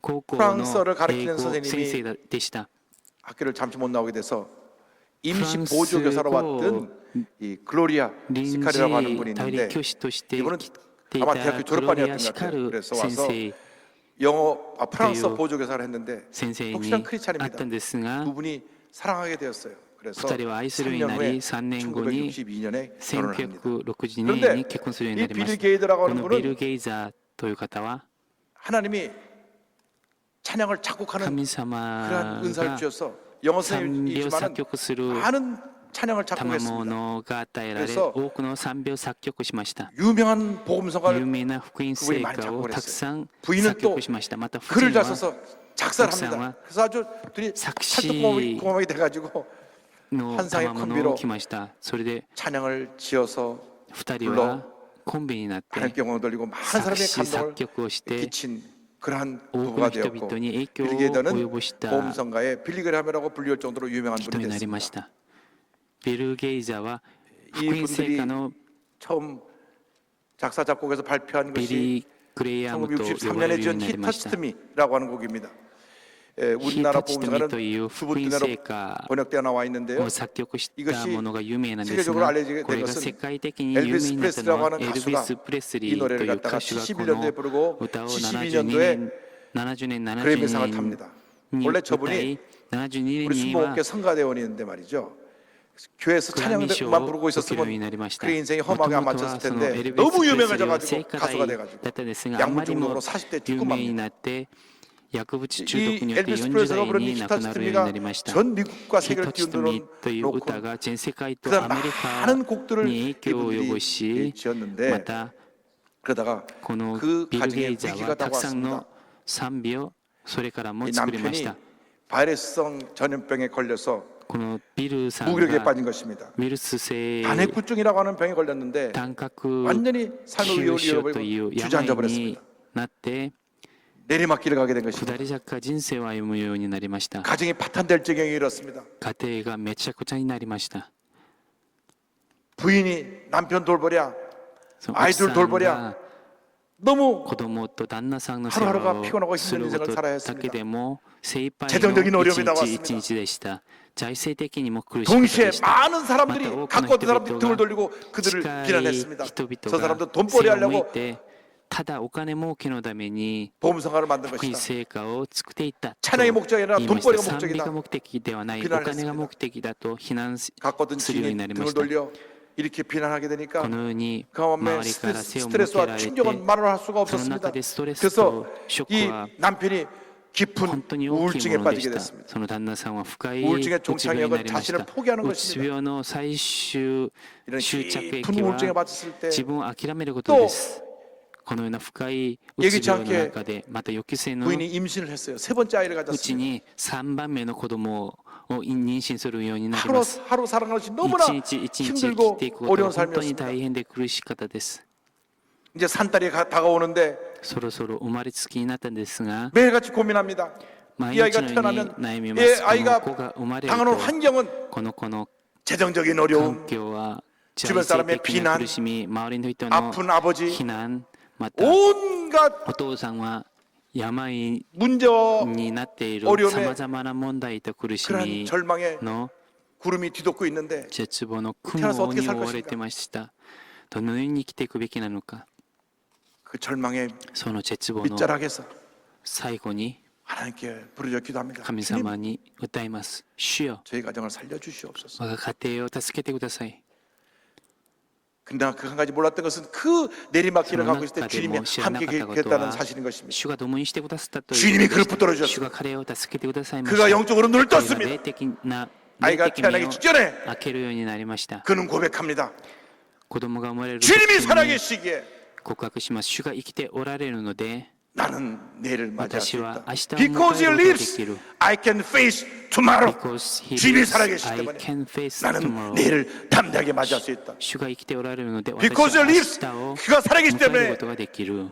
高校 프랑스어를 の 가르치는 英語 선생님이 先生でした 학교를 잠시 못 나오게 돼서 임시 프랑스 보조 교사로 왔던 이 글로리아 臨時 시카르라고 하는 분이 大 있는데 陸教師として来 이분은 てい 아마 た 대학교 クロリア・ 졸업반이었던 シ 것 カ 같아요. ル 그래서 先 와서 生 프랑스어 그 보조 교사를 했는데 先生に 독실한 あっ 크리스찬입니다. たんですが 두 분이 사랑하게 되었어요. 그래서 二人は愛するように 3년 なり 후에 3年後に 1962년에 결혼을 합니다. 1960年に結婚するようになりま 그런데 し 이 た 빌 게이더라고 こ 하는 のビル・ 분은 ゲイザーという方は 하나님이 찬양을 작곡하는 神様 그러한 은사를 が 주셔서 영어 賛美を 선생님이지만 作曲する 많은 찬양을 賜 작곡했습니다. 物が与えられ 그래서 多くの賛美を作曲しました 유명한 복음성가를 有名な福音聖歌をたくさん 부인은 作 또 曲しましたまた夫 글을 人 잘 は 써서 작사를 독상화 합니다. 그래서 아주 둘이 삭시 찰떡궁합이 돼가지고 の 환상의 賜物 콤비로 を来ましたそれで 찬양을 지어서 2人はコンビになって 하나님께 영광을 돌리고 많은 作 사람의 詞作 감동을 曲をして 끼친 그러한 多く 부부가 の人 되었고 々に影響を 빌 게이더는 及ぼした 복음성가의 빌리그램이라고 불릴 정도로 유명한 人 분이 になりまし 됐습니다. たビル・ゲイザーは 이 福音聖 분들이 歌の 처음 작사 작곡에서 발표한 ビ 것이 リー・グレイアムと呼ばれ 1963년에 るよう 지은 になりました 히터치트미라고 하는 곡입니다. 우리나라 복음성가는 という 두 福音 분들로 聖歌 번역되어 나와 있는데요. を作曲したものが有名なんです 세계적으로 が 알려지게 これ 된 が 것은 世界的に有名になったの 엘비스 は 프레슬리라고 エ 하는 ルビ 가수가 ス・プレスリ 이 ーとい 노래를 う 갖다가 歌手がこ 71년도에 の 부르고 歌を 72년도에 70年 그래미상을 72年 탑니다. に 원래 歌 저분이 い72 우리 年には 순복음교 성가대원이었는데 말이죠. 교회에서 찬양만 부르고 있었으면 그 인생이 험하게 안 맞췄을 텐데 너무 유명해져가지고 가수가 돼가지고 양무중독으로 40대 有名に 죽고 なって薬物中 이 毒によって 엘비스 40 프레슬리가 代 부른 に 이 亡くなるようになりました 히터치트미가 전 미국과 ヒ 세계를 トチトミ 뛰어드는 という 놓고 歌が全世界と 그다음 アメリ 많은 カ 곡들을 に影響を及ぼ 이분들이 し 지었는데 また 그러다가 この 그 ビル・ゲ 가정에 イザー 위기가 はたくさん 다가왔습니다. の賛美をそれからも 이 作りまし 남편이 た 바이러스성 전염병에 걸려서 このビルさん 무기력에 が 빠진 것입니다. ウイルス性 단핵부증이라고 하는 병에 걸렸는데 胆잃 완전히 삶의 急 위협을 症という 잃어버리고 주저앉아 病に 버렸습니다. なって 내리막길을 가게 된 下 것입니다. り坂人生を歩むようになりました 가정이 파탄될 지경에 이르렀습니다. 家庭がめちゃくちゃになりました 부인이 남편 돌보랴 その 아이들 奥さん 돌보랴 が 너무 子供と旦那さんの世 하루하루가 話 피곤하고 をする 힘든 こと 인생을 살아야 だけ 했습니다. でも精一杯の 재정적인 一 어려움이 日 나왔습니다. 一日でした財政的にも苦しかった 동시에 でした 많은 사람들이 맞다, 갖고 어떤 사람들이 오픈한 등을 돌리고 그들을 近い 비난했습니다. 人々 저 が 사람들 돈벌이 背を向い 하려고 てただお金儲けのために 보험성가를 만든 福音 것이다. 成果を作っていった 찬양이 목적이 아니라 言いました 돈벌이가 賛美 목적이다. が目的ではないお 비난을 金が 했습니다. 目的だと非難す 갖고 있던 るように 지인이 なりま 등을 した 돌려 이렇게 비난하게 こ 되니까 のように 그 마음에 周りから背を向けら 스트레스와 れて 충격은 말을 할 수가 その 없었습니다. 中でストレス 그래서 とショッ 이 クは 남편이 깊은 本当に大きい 우울증에 もので 빠지게 した。 됐습니다. その旦那さんは深い 우울증의 うつ病にな 종착역은 りました 자신을 포기하는 うつ 것입니다. 病の最終 이런 終着 깊은 駅 우울증에 は 빠졌을 때 自分を諦めることです。このような深いうつ病の中でまた予期せぬ 부인이 임신을 했어요. 세 번째 아이를 うち 가졌습니다. に3番目の子供を妊娠するようになりま 하루 す。 하루 살아가는 것이 너무나 一日一日生き 힘들고 ていくこと 어려운 は本当に 삶이었습니다. 大変で苦しかったです。 이제 산딸이 다가오는데 そろそろ生まれつきになったんですが 매일같이 고민합니다. 毎 이 日 아이가 のように 태어나면 悩みま 이 す。この 아이가 子が生まれる 당하는 と 환경은 この子の 재정적인 環 어려움, 境は 주변 財 사람의 政的な苦しみ、周りの人の 아픈 아버지, 非難、また 온갖 お父さんは病 문제와 になっている 어려움에 さまざまな問題と苦し 그러한 み 절망에 の 구름이 뒤덮고 있는데 絶望の 태어나서 雲 어떻게 に 살 覆われて 것인가? ました。どのように生きていくべきなのか、 그 절망의 その絶望の 밑자락에서 最後に 하나님께 부르짖어 기도합니다. 神 주님, 様に歌います。主よ、 저희 가정을 살려주시옵소서. 我が家庭を助けてください。 근데 그 한 가지 몰랐던 것은 그 내리막길을 その 가고 있을 때 中で 주님이 も知らな 함께 かったこと 계셨다는 は 사실인 것입니다. 主が共にしてくださったという 주님이 ことで 그를 붙들어 した。主 주셨습니다. が彼を助けてくださいま 그가 した。 영적으로 눈을 彼が 떴습니다. 霊的な 아이가 霊的目 태어나기 を 직전에 開けるようになりました。 그는 고백합니다. 子供が生まれる 주님이 時に 살아계시기에 告白します。主が生きておられるので 나는 내일을 맞이할 수 私は 있다. 明日を Because 迎 he えることがで lives, きる。 I can face tomorrow. Because he 주님이 lives, 살아계시기 I 때문에 can face 나는 tomorrow. 내일을 담대하게 맞이할 수 있다. 主が生きておられるので Because 私 he は明 lives, 日を 그가 살아계시기 迎える 때문에 ことができる。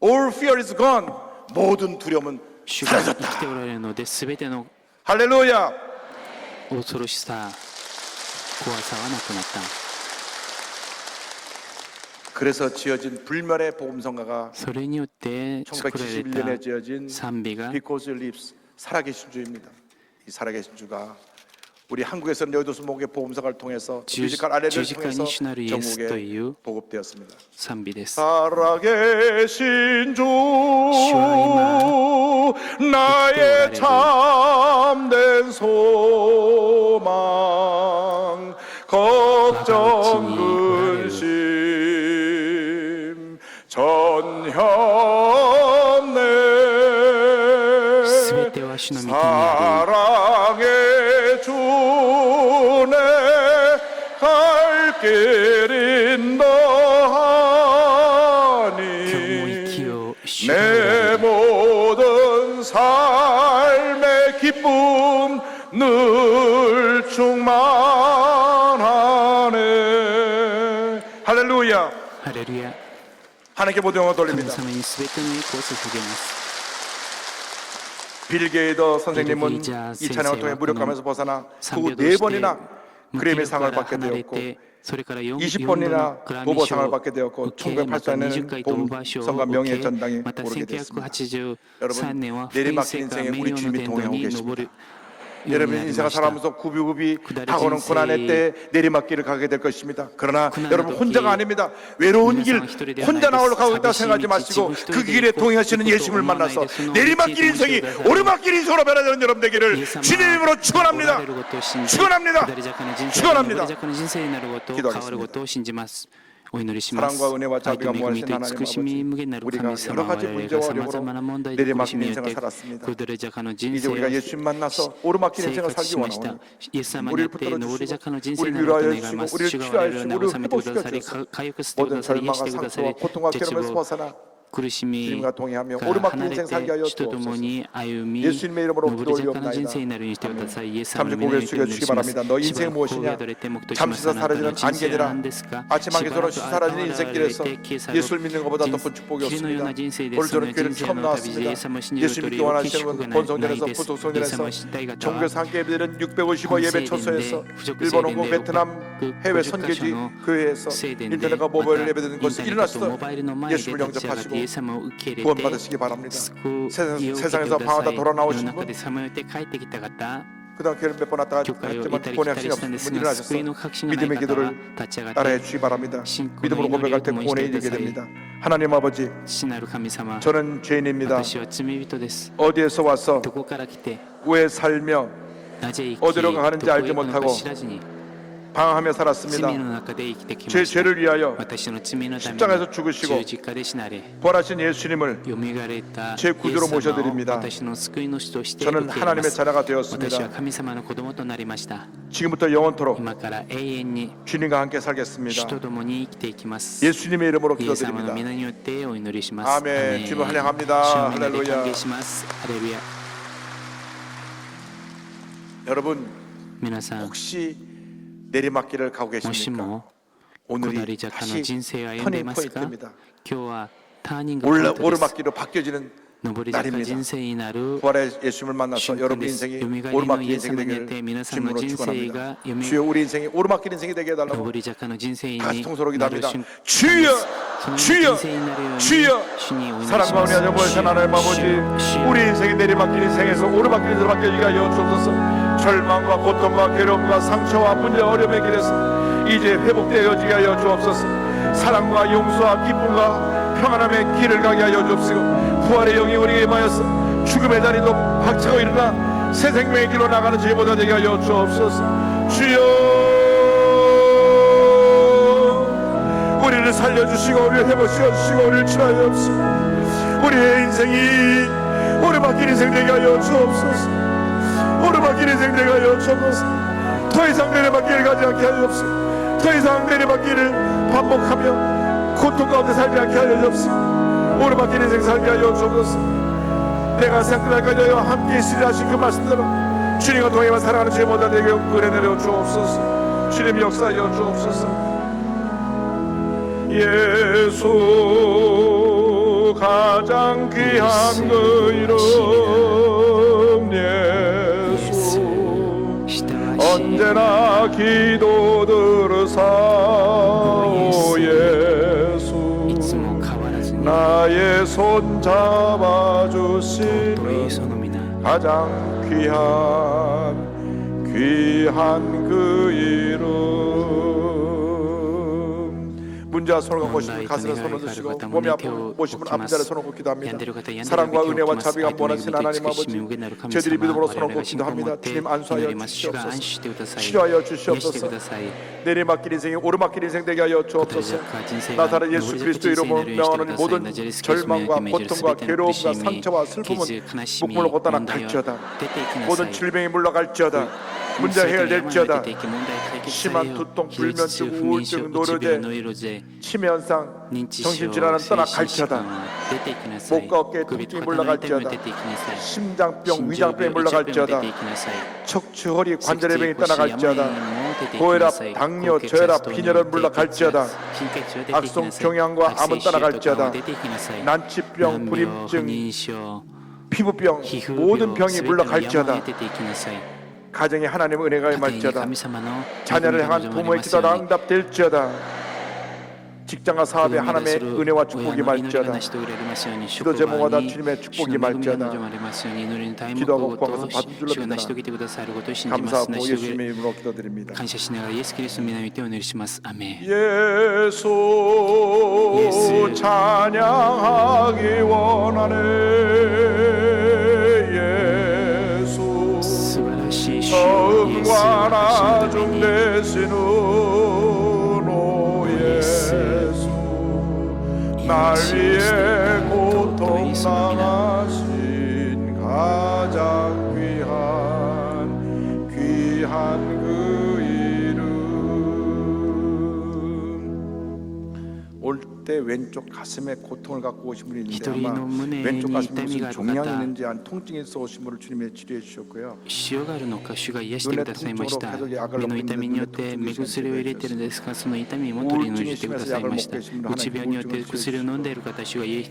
all fear is gone. 모든 두려움은 主が生きて 사라졌다. おられるので全ての 할렐루야. 恐ろしさ、怖さはなくなった。 그래서 지어진 불멸의 복음성가가 それによって作られ 1971년에 た 지어진 賛美が Because he lives, 살아계신 주입니다. 이 살아계신 주가 우리 한국에서는 여의도 목의 복음성가를 통해서 뮤지컬 아레를 주지카 통해서 니슈나르 예수と 전국에 いう 보급되었습니다. 賛美です。 살아계신 주 주와 나의 참된 소망 걱정 근심 전혀 全 없네 ては主の御手にあ 사랑의 주내 갈 길인 り、今日も生き 너하니 よう、主が 내 모든 삶의 기쁨 늘 충만하네. 할렐루야. ハレルヤ、 하나님께 모든 영광을 神 돌립니다. 様に全ての栄光を捧げます。 빌 게이더 선생님은 빌 게이저 이 찬양을 통해 선생과 무력감에서 벗어나 그 賛美を 네 して 번이나 無気 그래미 力か 상을 ら 받게 離れ 되었고 て、それから 4度 20번이나 のグラミー 도버상을 賞を 받게 되었고 受け、また 1984년에는 20回ドーバー賞を 복음성가 受 명예의 け、 전당에 また 오르게 됐습니다. 1983年は福音 내리막길 聖歌 인생에 名 우리 誉の 주님이 殿堂 동행하고 に 계십니다. 登る。 여러분 인생을 살아가면서 구비구비 다가오는 고난의 때 내리막길을 가게 될 것입니다. 그러나 여러분 혼자가 아닙니다. 외로운 길 혼자 나오려 가고 있다고 생각하지 마시고 그 길에 동행하시는 예수님을 만나서 내리막길 인생이 오르막길 인생으로 변화되는 여러분 되기를 주님의 이름으로 축원합니다. 축원합니다. 축원합니다. 기도하겠습니다. お祈りします。 사랑과 은혜와 愛 자비가 と恵み 무한하신 と 하나님 慈しみ無限なる 우리가 神 여러 様 가지 我々 문제와 がさまざまな問題と苦しみによって 내리막길 인생을 살았습니다. 下り坂の人 이제 生 우리가 を 예수님 만나서 오르막길 生 인생을 活 살기 しました。 원하오니 イエス様に 우리를 よって上 붙들어 り坂の人 주시고 生 우리를 になることを 위로하여 願います。 주시고 主 우리를 が我々 치료하여 を 주시고 慰めてくださり、 우리를 回復してく 모든 ださり、癒し 절망과 てくださり 상처와 、 고통과 絶 괴로움에서 望 벗어나 苦しみ 주님과 동행하며 から 오르막길 離れ 인생 살게 하여 て主と共 주옵소서. に歩み、 예수님의 이름으로 上り坂の人生になるようにしてください。イエス様の 잠시 皆 고개를 によってお祈り 숙여주시기 します。 바랍니다. 너 し 인생이 ばらく声 무엇이냐? をれて目とします。 잠시서 あなたの 사라지는 人生は 안개니라. 何ですか？ 아침 しば 안개처럼 らく 사라지는 現れ 인생길에서 て消え去る 예수를 믿는 것보다 더 큰 霧のよう 축복이었습니다. な人生で 오늘 す。その 저는 교회를 人生 처음 の旅でイ 나왔습니다. エス様を信じる 예수 とい 믿기 う大きい 원하시는 祝福 분 がない 본성전에서 です。イエス 부속성전에서 様を知りたい方は 종교에서 함께 예배드리는 655 예배 본세대인데 초소에서 부족세대인데 일본 홍콩 베트남 그 해외 부족가셔노 선교지 교회에서 세대인데 인터넷과 모바일을 예배드리는 것이 インターネットと 일어났어 モバイルの前で 예수를 立ち上がってイ 영접하시고 エス様を受け入れて 구원받으시기 바랍니다. 救いを受けて 세상에서 くださ 방황하다 い。世 돌아나오신 の中 분 でさまよって帰ってきた方、 그다음 교회를 몇 번 왔다 教会を 갔지만 行ったり 구원의 来たり 확신이 したんで 없으신 す 분이 が、 일어나셨어. 救いの確信がない 믿음의 方は 기도를 立ち上がっ 따라해 て 주시기 바랍니다. 信仰の 믿음으로 祈りを 고백할 때 共にして 구원이 くだ 이르게 さい。 됩니다. 하나님 아버지, 父なる神様、 저는 죄인입니다. 私は罪人です。 어디에서 와서 どこから来て、 왜 살며 なぜ生き、 어디로 가는지 どこへ 알지 行くのか 못하고 知らずに、 방황하며 罪 살았습니다. の中で生きてき 제 ました 죄를 위하여 私の罪のため 십자가에서 に 죽으시고 十字架で死なれ 부활하신 예수님을 よみがれた 제 イエ 구주로 ス様を 모셔드립니다. 私の救い主として受 저는 け入れま 하나님의 す 자녀가 私は 되었습니다. 神様の子供となりました 지금부터 영원토록 今から永遠に 주님과 함께 主 살겠습니다. と共に生きていきます 예수님의 이름으로 イエス様の 기도드립니다. 皆によってお祈りします 아멘. 주님을 主 환영합니다. を皆で 할렐루야. 歓迎しますハレルヤ 여러분 皆さん 혹시 내리막길을 가고 もし 계십니까? も下 오늘이 り坂の 다시 人生を歩んでい 터닝 ますか 포인트입니다. 今日はターニングポイントです 오르막길로 바뀌어지는 上り坂 날입니다. 人生になる 부활의 예수님을 만나서 瞬間 여러분 です。 인생이 よみがえりの 오르막길 イエス 인생이 様によって 되기를 皆さんの 주님으로 人生 축원합니다. がよみ 주여 우리 인생이 오르막길 인생이 되게 上 해달라고 り坂の人生 같이 に 통솔하게 なる 답니다. 瞬間 주여 その 주여 人生になるように 주여 主にお祈りし 사랑과 ま 은혜 す 여보신 하나님 아버지 우리 인생이 내리막길 인생에서 오르막길 인생으로 바뀌어지게 하여 주옵소서. 절망과 고통과 괴로움과 상처와 문제와 어려움의 길에서 이제 회복되어지게 하여 주옵소서. 사랑과 용서와 기쁨과 평안함의 길을 가게 하여 주옵시고 부활의 영이 우리에게 임하여서 죽음의 자리도 박차고 일어나 새 생명의 길로 나가는 죄보다 되게 하여 주옵소서. 주여 우리를 살려주시고 우리를 회복시켜주시고 우리를 치료하여 주시고 우리의 인생이 오르막길 인생 되게 하여 주옵소서. 오르막길 인생 되게 하여 주옵소서. 더 이상 내리막길을 가지 않게 하여 주옵소서. 더 이상 내리막길을 반복하며 고통 가운데 살지 않게 하여 주옵소서. 오르막길 인생 살게 하여 주옵소서. 내가 생각날까지 하여 함께 있으리 하신 그 말씀대로 주님과 동행하며 살아가는 죄 모든 내게 은혜 내려 주옵소서. 주님 역사하여 주옵소서. 예수 가장 귀한 그 이름 예수 언제나 기도 들으사오 예수 いつも変わらずに 나의 손 尊い 잡아주시는 その皆 가장 귀한 그 이름 문제와 손을 갖고 오시면 가슴에 손을 드시고 몸이 아프고 오시면 아픈 자를 손을 꽂기도 합니다. 사랑과 은혜와 자비가 원하신 하나님 아버지 저희들이 믿음으로 손을 꽂기도 합니다. 주님 안수하여 주시옵소서. 치료하여 주시옵소서. 내리막길 인생이 오르막길 인생 되게 하여 주옵소서. 나사렛 예수 그리스도 이름으로 명하는 모든 절망과 고통과 괴로움과 상처와 슬픔은 목물로 걷다나 갈지어다. 모든 질병이 물러갈지어다. 문제가 해결될지어다. 심한 두통, 불면증, 우울증, 노르제, 치매현상, 정신질환은 떠나갈지어다. 목과 어깨에 통증이 물러갈지어다. 심장병, 위장병이 물러갈지어다. 척추, 허리, 관절의 병이 떠나갈지어다. 고혈압, 당뇨, 저혈압, 빈혈은 물러갈지어다. 악성 경향과 암은 떠나갈지어다. 난치병, 불임증, 피부병, 모든 병이 물러갈지어다. 가정에 하나님의 은혜가 임할지어다. 자녀를 향한 부모의 기도가 응답될지어다. 직장과 사업에 하나님의 은혜와 축복이 임할지어다. 기도 제목마다 주님의 축복이 임할지어다. 기도하고 구하면서 받은 줄로 믿으나 감사하고 예수님의 이름으로 기도드립니다. 感謝しながらイエス・キリストの皆によってお祈りしますアメン 예수 찬양하기 원하네 예수 素晴らしい主イエス 처음과 を私のた 나중 めに 되시는 오 예수 날 위해 고통 당하신 가장 귀한 그 이름 올 때 왼쪽 가슴에 고통을 갖고 오신 분이 있는데 아마 왼쪽 가슴에 무슨 종양이 있는지 안 통증이 있어 오신 분을 주님이 치료해 주셨고요. 塩があるのか主が癒してくださいました目の痛みによって目薬を入れているんですがその痛みも取り除いてくださいましたうつ病によって薬を飲んでいる方主が癒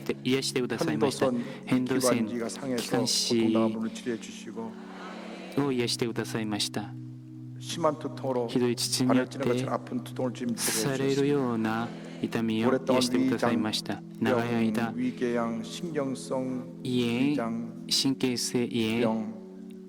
してくださいました変動線 기관지가 気 상해서 管 고통 支 당한 분을 치료해 주시고 を癒してくださいました 심한 두통으로 ひどい頭痛によっ 바늘 찌는 て 것처럼 아픈 두통을 지금 刺される 치료해 ような痛みを 오랫동안 癒してくださいました長い間 위궤양, 신경성 胃炎 위장 神経性胃炎 병,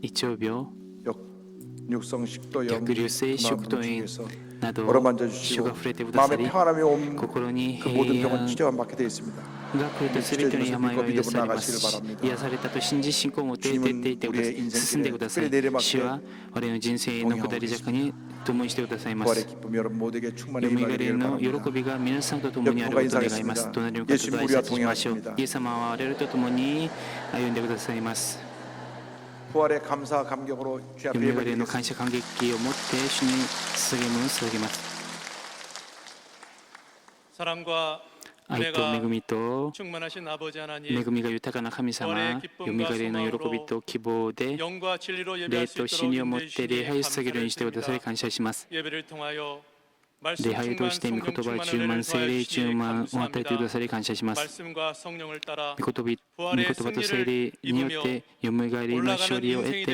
胃腸病 역류성 식도염, 逆流性食道炎 중에서 など 어루만져 主 주시고 が触れてくださ 마음의 り 평안함이 온 그 心に 모든 平 병은 安 치료받게 되어 있습니다. が来ると全ての病は癒されます。 나가시길 바랍니다. 癒されたと信じ信仰を持って出ていってください。進んでください。主は我々の人生の下り坂に共にしてくださいま 부활의 す。 기쁨 여러분 모두에게 よ 충만히 みがえ 임하기를 りの 바랍니다. 喜びが皆さんと共にあることを願います。隣の方と挨拶しましょう。イエス様は我々と共に歩んでくださいます。 부활의 감사 감격으로 주 よ 앞에 みがえりの感 예배드리겠습니다. 謝感激を持って主に捧げ物を捧げます。 사랑과 愛と恵 은혜가 みと 충만하신 아버지 恵 하나님, みが豊かな神様、よみがえりの喜びと希望で 영과 진리로 霊 예배할 수 と真理を 있도록 持って礼 인도해 拝を 주시니 捧げるようにしてくださり 감사드립니다. 感謝します。 예배를 통하여 礼拝を通して御言葉充満、聖霊充満を与えてくださり感謝します。 말씀과 성령을 따라 御言葉と聖霊によってよみがえりの勝利を得て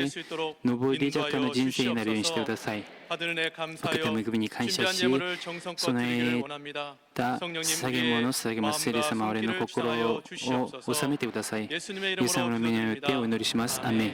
上り坂の人生になるようにしてください。 받은 은혜 受けた 감사하여 恵みに感謝 준비한 し 예물을 정성껏 備 드리기를 え 원합니다. た 성령님 捧げ物を捧げます。聖霊様、俺の心を収めてください。イ 예수님의 エス様の 이름으로 皆によってお 기도드립니다. 祈りします。アーメン。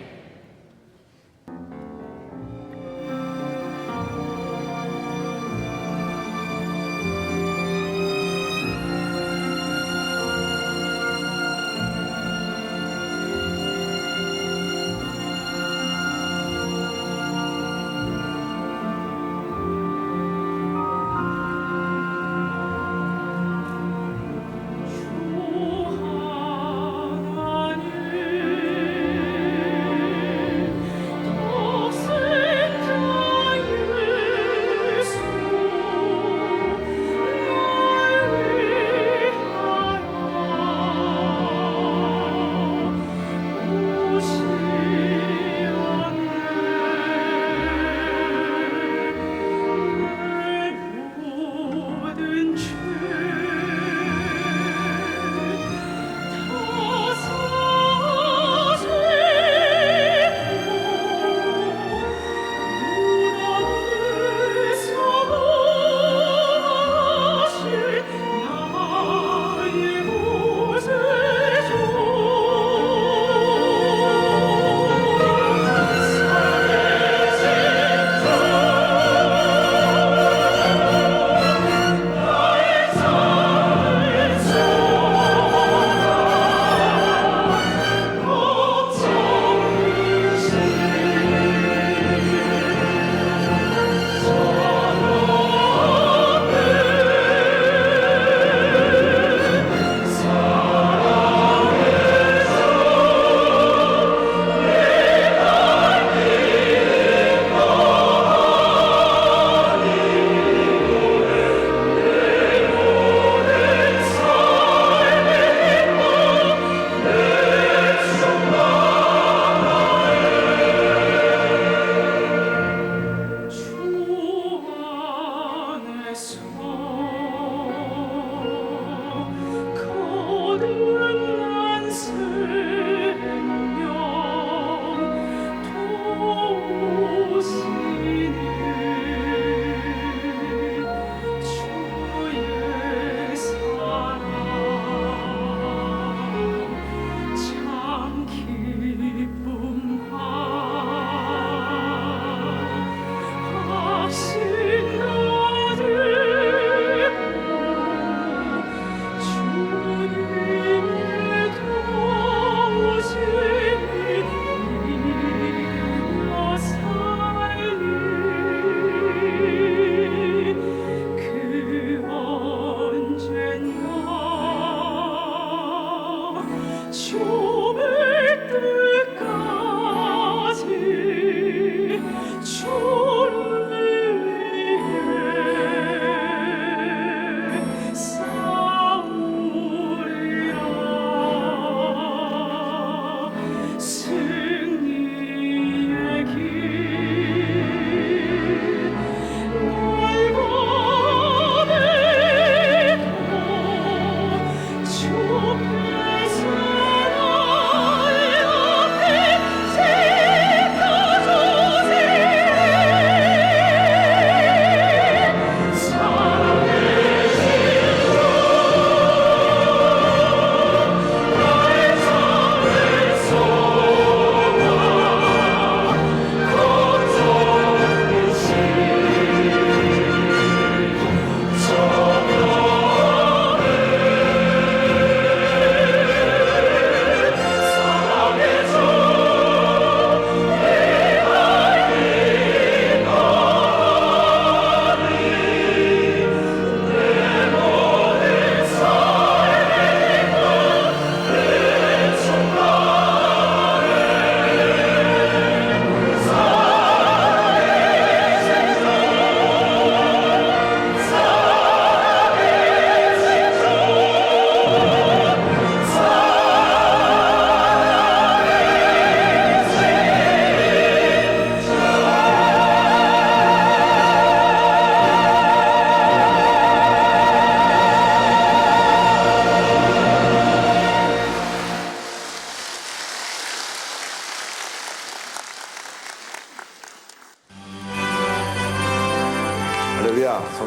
주 앞에 서라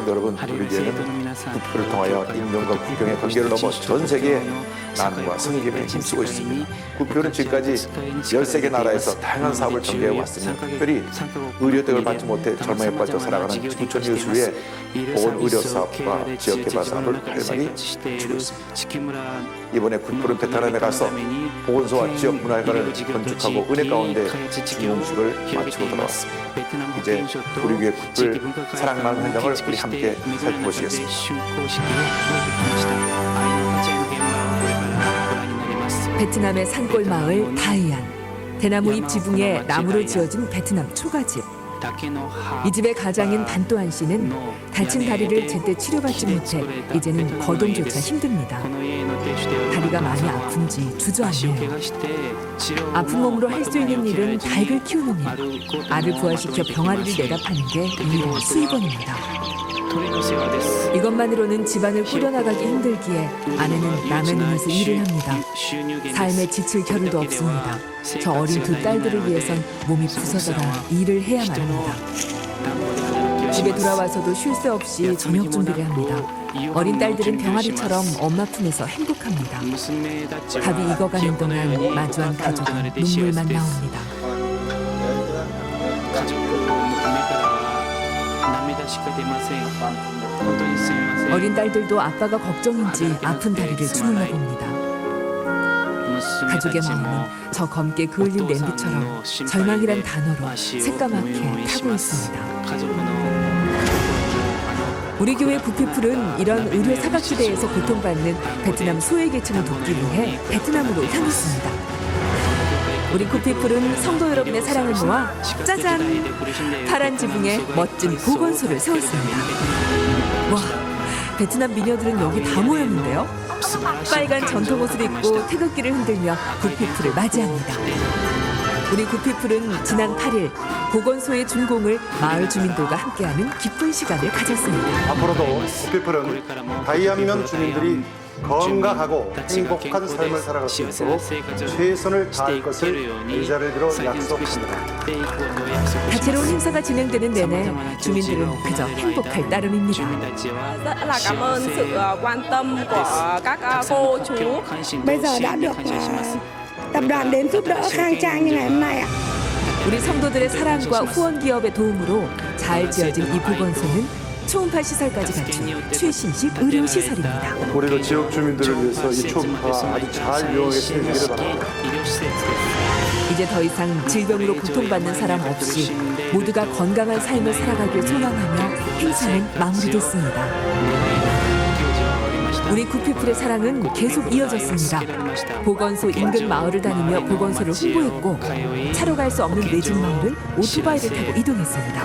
성도 여러분, 우리에게는 국표를 통하여 인종과 국경의 관계를 넘어 전 세계에 나눔과 섬김에 힘쓰고 있습니다. 국표는 지금까지 13개 나라에서 다양한 사업을 전개해 왔으며 특별히 의료 혜택을 받지 못해 절망에 빠져 살아가는 부천 이웃을 위해 보건 의료 사업과 지역 개발 사업을 활발히 추진하고 있습니다. 이번에 국표는 베트남에 가서 보건소와 지역 문화회관을 건축하고 은혜 가운데 중공식을 마치고 돌아왔습니다. 이제 우리 교회 국표를 사랑하는 현장을 우리 함께 살펴보시겠습니다. 베트남의 산골 마을 다이안. 대나무 잎 지붕에 나무로 지어진 베트남 초가집. 이 집의 가장인 반또한 씨는 다친 다리를 제때 치료받지 못해 이제는 거동조차 힘듭니다. 다리가 많이 아픈지 주저앉네요. 아픈 몸으로 할 수 있는 일은 닭을 키우는 일. 알을 부화시켜 병아리를 내다 파는 게 유일한 수입원입니다. 이것만으로는 집안을 꾸려나가기 힘들기에 아내는 남의 눈에서 일을 합니다. 삶에 지칠 겨를도 없습니다. 저 어린 두 딸들을 위해선 몸이 부서져라 일을 해야만 합니다. 집에 돌아와서도 쉴 새 없이 저녁 준비를 합니다. 어린 딸들은 병아리처럼 엄마 품에서 행복합니다. 밥이 익어가는 동안 마주한 가족은 눈물만 나옵니다. 어린 딸들도 아빠가 걱정인지 아픈 다리를 주물러 봅니다. 가족의 마음은 저 검게 그을린 냄비처럼 절망이란 단어로 새까맣게 타고 있습니다. 우리 교회 부피풀은 이런 의료 사각지대에서 고통받는 베트남 소외계층을 돕기 위해 베트남으로 향했습니다. 우리 구피풀은 성도 여러분의 사랑을 모아 짜잔! 파란 지붕에 멋진 보건소를 세웠습니다. 와, 베트남 미녀들은 여기 다 모였는데요. 빨간 전통 옷을 입고 태극기를 흔들며 구피풀을 맞이합니다. 우리 구피풀은 지난 8일 보건소의 준공을 마을 주민들과 함께하는 기쁜 시간을 가졌습니다. 앞으로도 구피풀은 다이안면 주민들이 건강하고 행복한 삶을 살아갈 수 있도록 최선을 다할 것을 이 자리를 들어 약속합니다. 다채로운 행사가 진행되는 내내 주민들은 그저 행복할 따름입니다. Rất là cảm ơn sự quan tâm của các cô chú. Bây giờ đã được tập đoàn đến giúp đỡ khang trang như ngày hôm nay ạ. 우리 성도들의 사랑과 후원 기업의 도움으로 잘 지어진 이 보건소는 초음파 시설까지 갖춘 최신식 의료 시설입니다. 우리도 지역 주민들을 위해서 이 초음파가 아주 잘 이용하게 되기를 바랍니다. 이제 더 이상 질병으로 고통받는 사람 없이 모두가 건강한 삶을 살아가길 소망하며 행사는 마무리됐습니다. 우리 구피풀의 사랑은 계속 이어졌습니다. 보건소 인근 마을을 다니며 보건소를 홍보했고 차로 갈 수 없는 외진 마을은 오토바이를 타고 이동했습니다.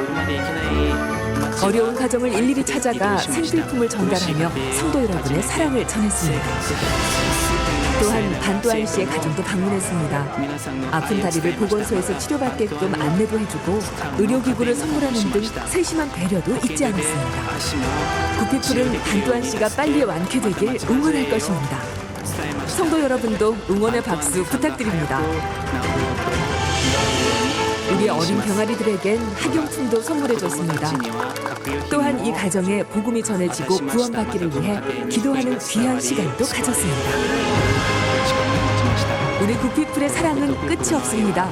어려운 가정을 일일이 찾아가 생필품을 전달하며 성도 여러분의 사랑을 전했습니다. 또한 반또한 씨의 가정도 방문했습니다. 아픈 다리를 보건소에서 치료받게끔 안내도 해주고 의료기구를 선물하는 등 세심한 배려도 잊지 않았습니다. 구피풀은 반또한 씨가 빨리 완쾌되길 응원할 것입니다. 성도 여러분도 응원의 박수 부탁드립니다. 우리 어린 병아리들에겐 학용품도 선물해줬습니다. 또한 이 가정에 복음이 전해지고 구원받기를 위해 기도하는 귀한 시간도 가졌습니다. 우리 구피풀의 사랑은 끝이 없습니다.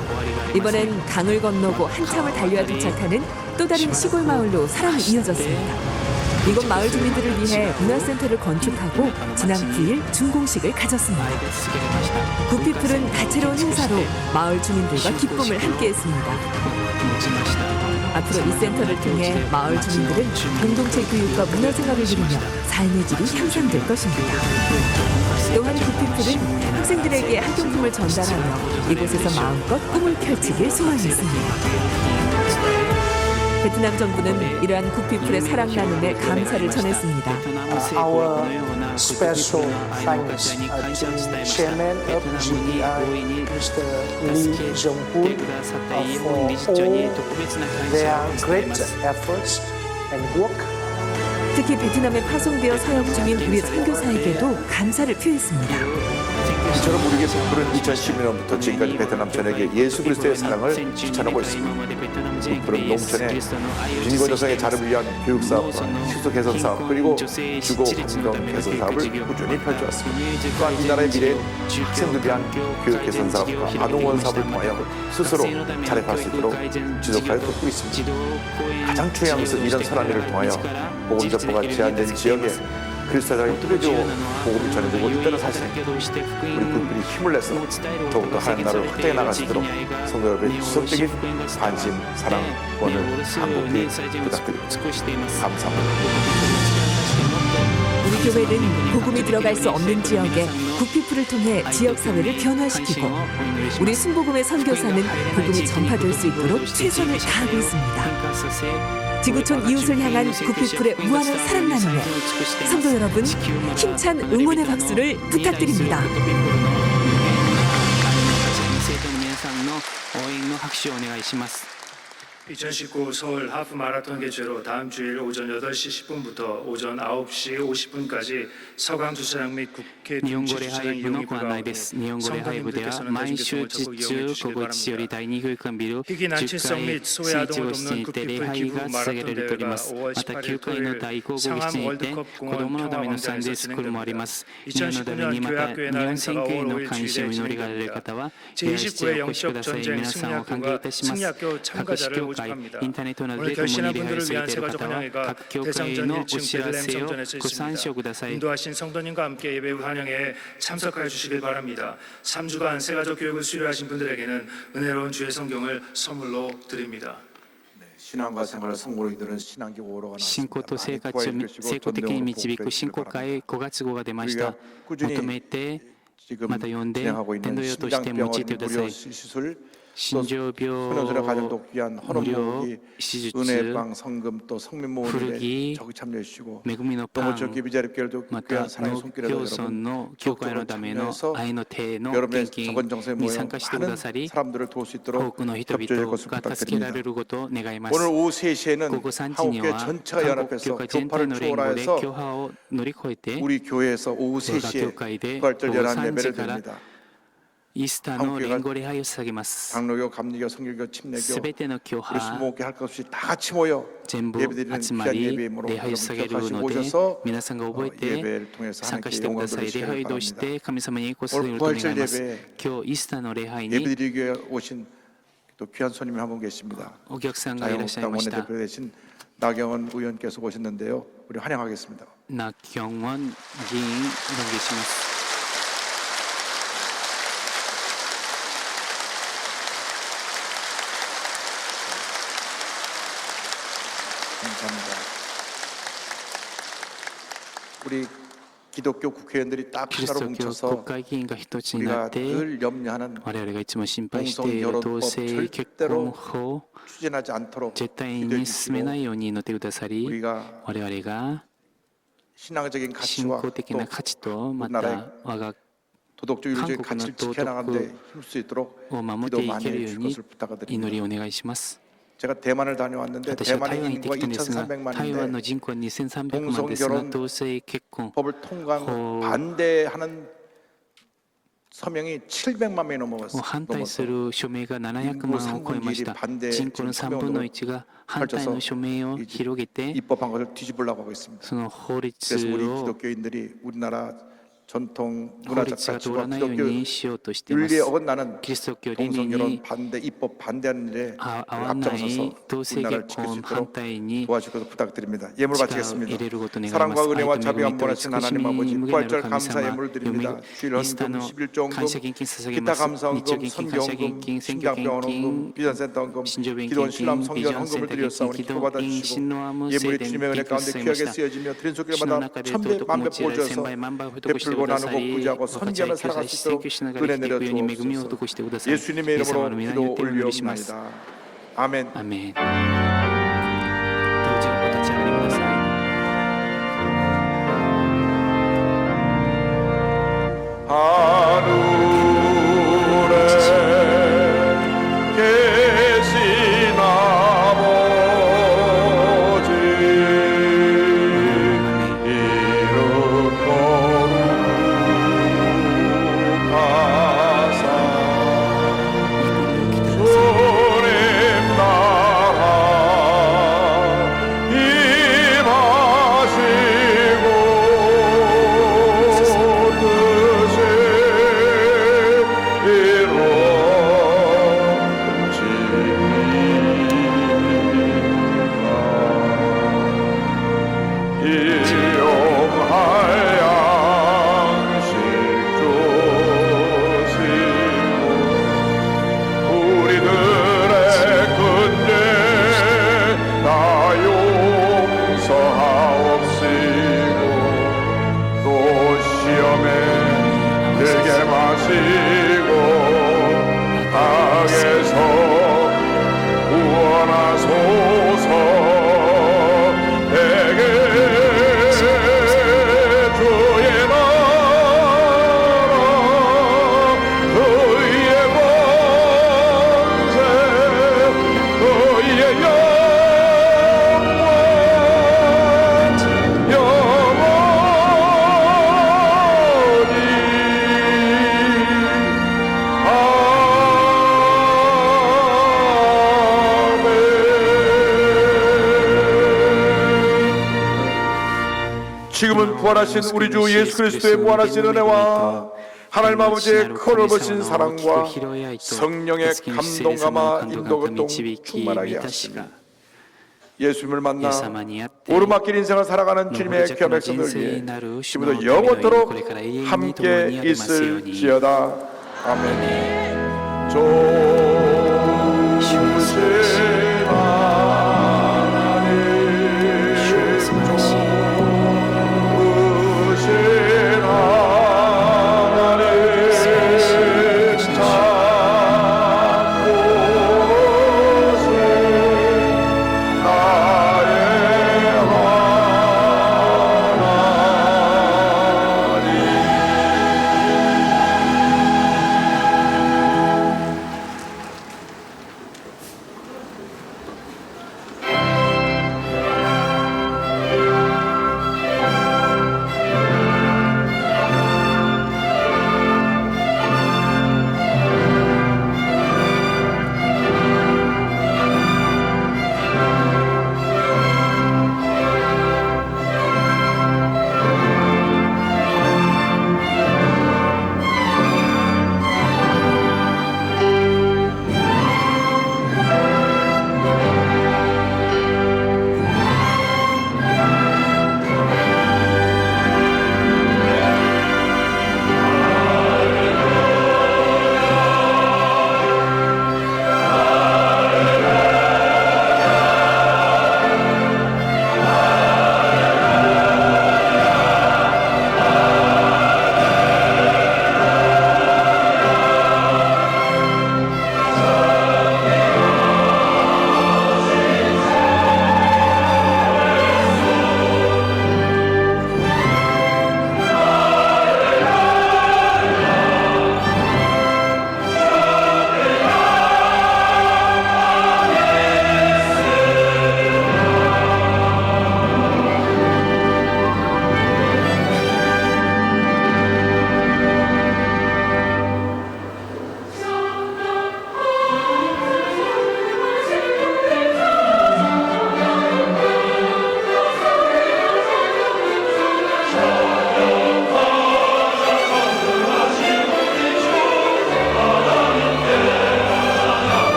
이번엔 강을 건너고 한참을 달려야 도착하는 또 다른 시골 마을로 사랑이 이어졌습니다. 이곳 마을 주민들을 위해 문화센터를 건축하고 지난 9일 준공식을 가졌습니다. 구피풀은 다채로운 행사로 마을 주민들과 기쁨을 함께했습니다. 앞으로 이 센터를 통해 마을 주민들은 공동체 교육과 문화생활을 누리며 삶의 질이 향상될 것입니다. 또한 구피풀은 학생들에게 학용품을 전달하며 이곳에서 마음껏 꿈을 펼치길 소망했습니다. 베트남 정부는 이러한 구피풀의 사랑 나눔에 감사를 전했습니다. Our special thanks to Chairman of GEI, Mr. Lee Jong-hoon, for all their great efforts and work. 특히 베트남에 파송되어 사역 중인 우리 선교사에게도 감사를 표했습니다. 이처럼 우리에게 북불은 2012년부터 지금까지 베트남 전역에 예수 그리스도의 사랑을 실천하고 있습니다. 북불은 농촌에 빈곤여성의 자립을 위한 교육사업과 식소 개선 사업 그리고 주거 환경 개선 사업을 꾸준히 펼쳐왔습니다. 또한 이 나라의 미래엔 학생들 위한 교육 개선 사업과 아동원 사업을 통하여 스스로 자립할 수 있도록 지속하여 돕고 있습니다. 가장 중요한 것은 이런 선한 일을 통하여 복음 전파가 제한된 지역에 그리스도의 사랑이 뿌려지고 복음이 전해지고 있다는 사실, 우리 국민이 힘을 내서 더욱더 하나님 나라를 확장해 나갈 수 있도록 성도 여러분의 지속적인 관심, 사랑, 원을 간곡히 부탁드립니다. 감사합니다. 우리 교회는 복음이 들어갈 수 없는 지역에 굿피플을 통해 지역사회를 변화시키고 우리 순복음의 선교사는 복음이 전파될 수 있도록 최선을 다하고 있습니다. 지구촌 이웃을 향한 굿피플의 무한한 사랑 나눔에 성도 여러분 힘찬 응원의 박수를 부탁드립니다. 2019 서울 하프 마라톤 개최로 다음 주일 오전 8시 10분부터 오전 9시 50분까지 서강 주차장 및 국회 日本語 둔치 礼 주차장 拝部 이용이 のご案内です。日本語礼拝部では 성도님들께서는 毎 대중교통을 週 적극 日中 이용해 午 주시기 後1時より 바랍니다. 第2空間ビル 희귀 10 난치성 階 및 スイ 소외 ッ 아동을 チを 돕는 して礼 굿피플 拝 기부 が捧げら 마라톤 れておりま 대회가 す。 5월 また 18일 9回の 토요일 第5号 상암 7にて 월드컵 子 공원 供のためのサンデー 평화광장에서 スクールもありま 진행됩니다. す。日本のために 2019년 また 교회학교의 日 날 本選 행사가 挙へ 5월 の 5일 関心を 주일에 祈りがあられる 진행됩니다. 方は予約して 제29회 お越しください。 영적 전쟁 皆さんを歓迎い 승리학교가 たします。 승리학교 各司 참가자를 教会、 모집합니다. インターネットなど 오늘 で共に 결신한 礼拝 분들을 され 위한 ている 세가족 方は 환영회가 各教会 대성전 のお 1층 知ら 베들레헴 せを 성전에서 ご参 있습니다. 照ください。 인도하신 성도님과 함께 예배 환영회에 참석하여 주시길 바랍니다. 3주간 세가족 교육을 수료하신 분들에게는 은혜로운 주의 성경을 선물로 드립니다. 신앙과 생활을 성공으로 이끄는 신앙기 5호로가 信仰と生活を成功的に導く信仰会5月号が出ました。求めて、また読んで、伝道用として用いてください。 시술 心臓病 소년들의 가정도 귀한 헌업 無料 모으기 手術 은혜방 성금 또 성민 모으는데 부르기, 적극 참여해 주시고 恵みの 또 パン 모처 기비자립교회도 ま 귀한 た 사랑의 農 손길에도 協村 여러분 の教会のための 적극적으로 愛の手の 여러분의 献金 적은 정성에 に 모여 参加してくだ 많은 さり 사람들을 도울 수 多 있도록 くの人 협조해 줄 々 것을 が助けら 부탁드립니다. れることを願います。 오늘 오후 3시에는 午後3時に 한국교회 は 전체가 韓国教 연합해서 会全体 교파를 の連合で 초월해서 教派を乗り越えて 우리 교회에서 오후 我が教 3시에 会で 부활절 午後 연합 3 예배를 時から 드립니다. イースターの連合礼拝を捧げます。 장로교, 감리교, 성교교, す 침례교 べての教 우리 派 수목회 할 것 없이 다 같이 모여 全部 예배드리는 集ま 귀한 り 예배임으로 礼拝を捧げる 여러분 ので 오셔서 皆さんが覚えて 예배를 통해서 参加 하나님께 してく 영광을 ださい。礼 돌리시길 拝を通し 바랍니다. て神様に栄光することを願います。今日イースターの礼拝に 예배드리기에 오신 또 귀한 손님이 한 분 계십니다. お客さんがいらっしゃい 자유한국당 ました 원내대표 되신 나경원 의원께서 오셨는데요. 우리 환영하겠습니다. ナ・キョンウォン議員お願いします。 감사합니다. 우리 기독교 국회의원들이 딱 キリス 하나로 ト教国 뭉쳐서 会議員が一つにな 우리가 って 늘 염려하는 我々がいつも心配している同性結婚法 추진하지 않도록 絶対 기도해 に進めな 주시고 いように祈ってくださり 우리가 我々が 신앙적인 信 가치와 仰的 또 な価値とま 우리나라의 た我が 도덕적 윤리적인 한국의 가치를 도덕 지켜나가는데 힘쓸 수 있도록 を守っ 기도 てい 많이 ける 해 よう 주실 に 것을 祈 부탁드립니다. りをお願いします。 제가 대만을 다녀왔는데 私は台 대만의 湾に行ってき 인구가 たんですが、台湾の 2,300만인데 人口は2300万ですが、同性結婚 법을 통과한 어, 반대하는 서명이 700만 명이 を 넘어갔어요. 反対する署名が700万を超えました。人口の3分の1が反対の署名を広げて、 입법한 것을 뒤집으려고 하고 있습니다. その法律 그래서 우리 を 기독교인들이 우리나라 전통 法 문화적 律が通 가치와 らないよう 기독교 にしようとしています。 윤리에 어긋나는 キリスト教倫理 동성결혼 に 반대 입법 반대하는 일에 合わない 앞장서서 同性 우리나라를 結 지킬 수 婚反 있도록 対に 도와줄 것을 부탁드립니다. 예물 力を 바치겠습니다. 入れることを願います。 사랑과 愛 은혜와 と 자비가 恵みと 원하신 慈し 하나님 み 아버지 に無限な 부활절 る神 감사 様、 예물 イ 드립니다. ースター 주일헌금 の 11조원금 感謝献金捧げ 기타 ます。日 감사헌금 曜献金、感謝献 선교헌금 金、選挙献 신장병원헌금 金、 비전센터헌금 新庄弁 기도원 献 신람 金、ビ 성전 ジョンセン 헌금을 ター献金、 드렸사오니 기도 기도 院、 받아주시고 新のアム、聖 예물이 殿、 주님의 献 은혜 金 가운데 されま 귀하게 した。 쓰여지며 드린 主の 손길마다 中で 천배 尊く 만배 用いられ、千 보여줘서 倍万倍を施して 베풀고 くださ 나누고 り、 부자고 分かち合 선지하며 い、救済 살아갈 し、 수 選 있도록 挙しながら 은혜 生きていくように恵みを 내려 施してください。 예수님의 イエス様 이름으로 の皆によって 기도 お祈りします。 올려옵나이다. 아멘. アーメン。どうぞお立ち上がりください。 하늘에 계신 아버지 이름 부활하신 우리 주 예수 그리스도의 무한하신 은혜와 하나님 아버지의 큰 넓으신 사랑과 성령의 감동감화 인도가 충만하게 하시니 예수님을 만나 오르막길 인생을 살아가는 주님의 귀한 백성들 위해 지금부터 영원토록 함께 있을지어다. 아멘.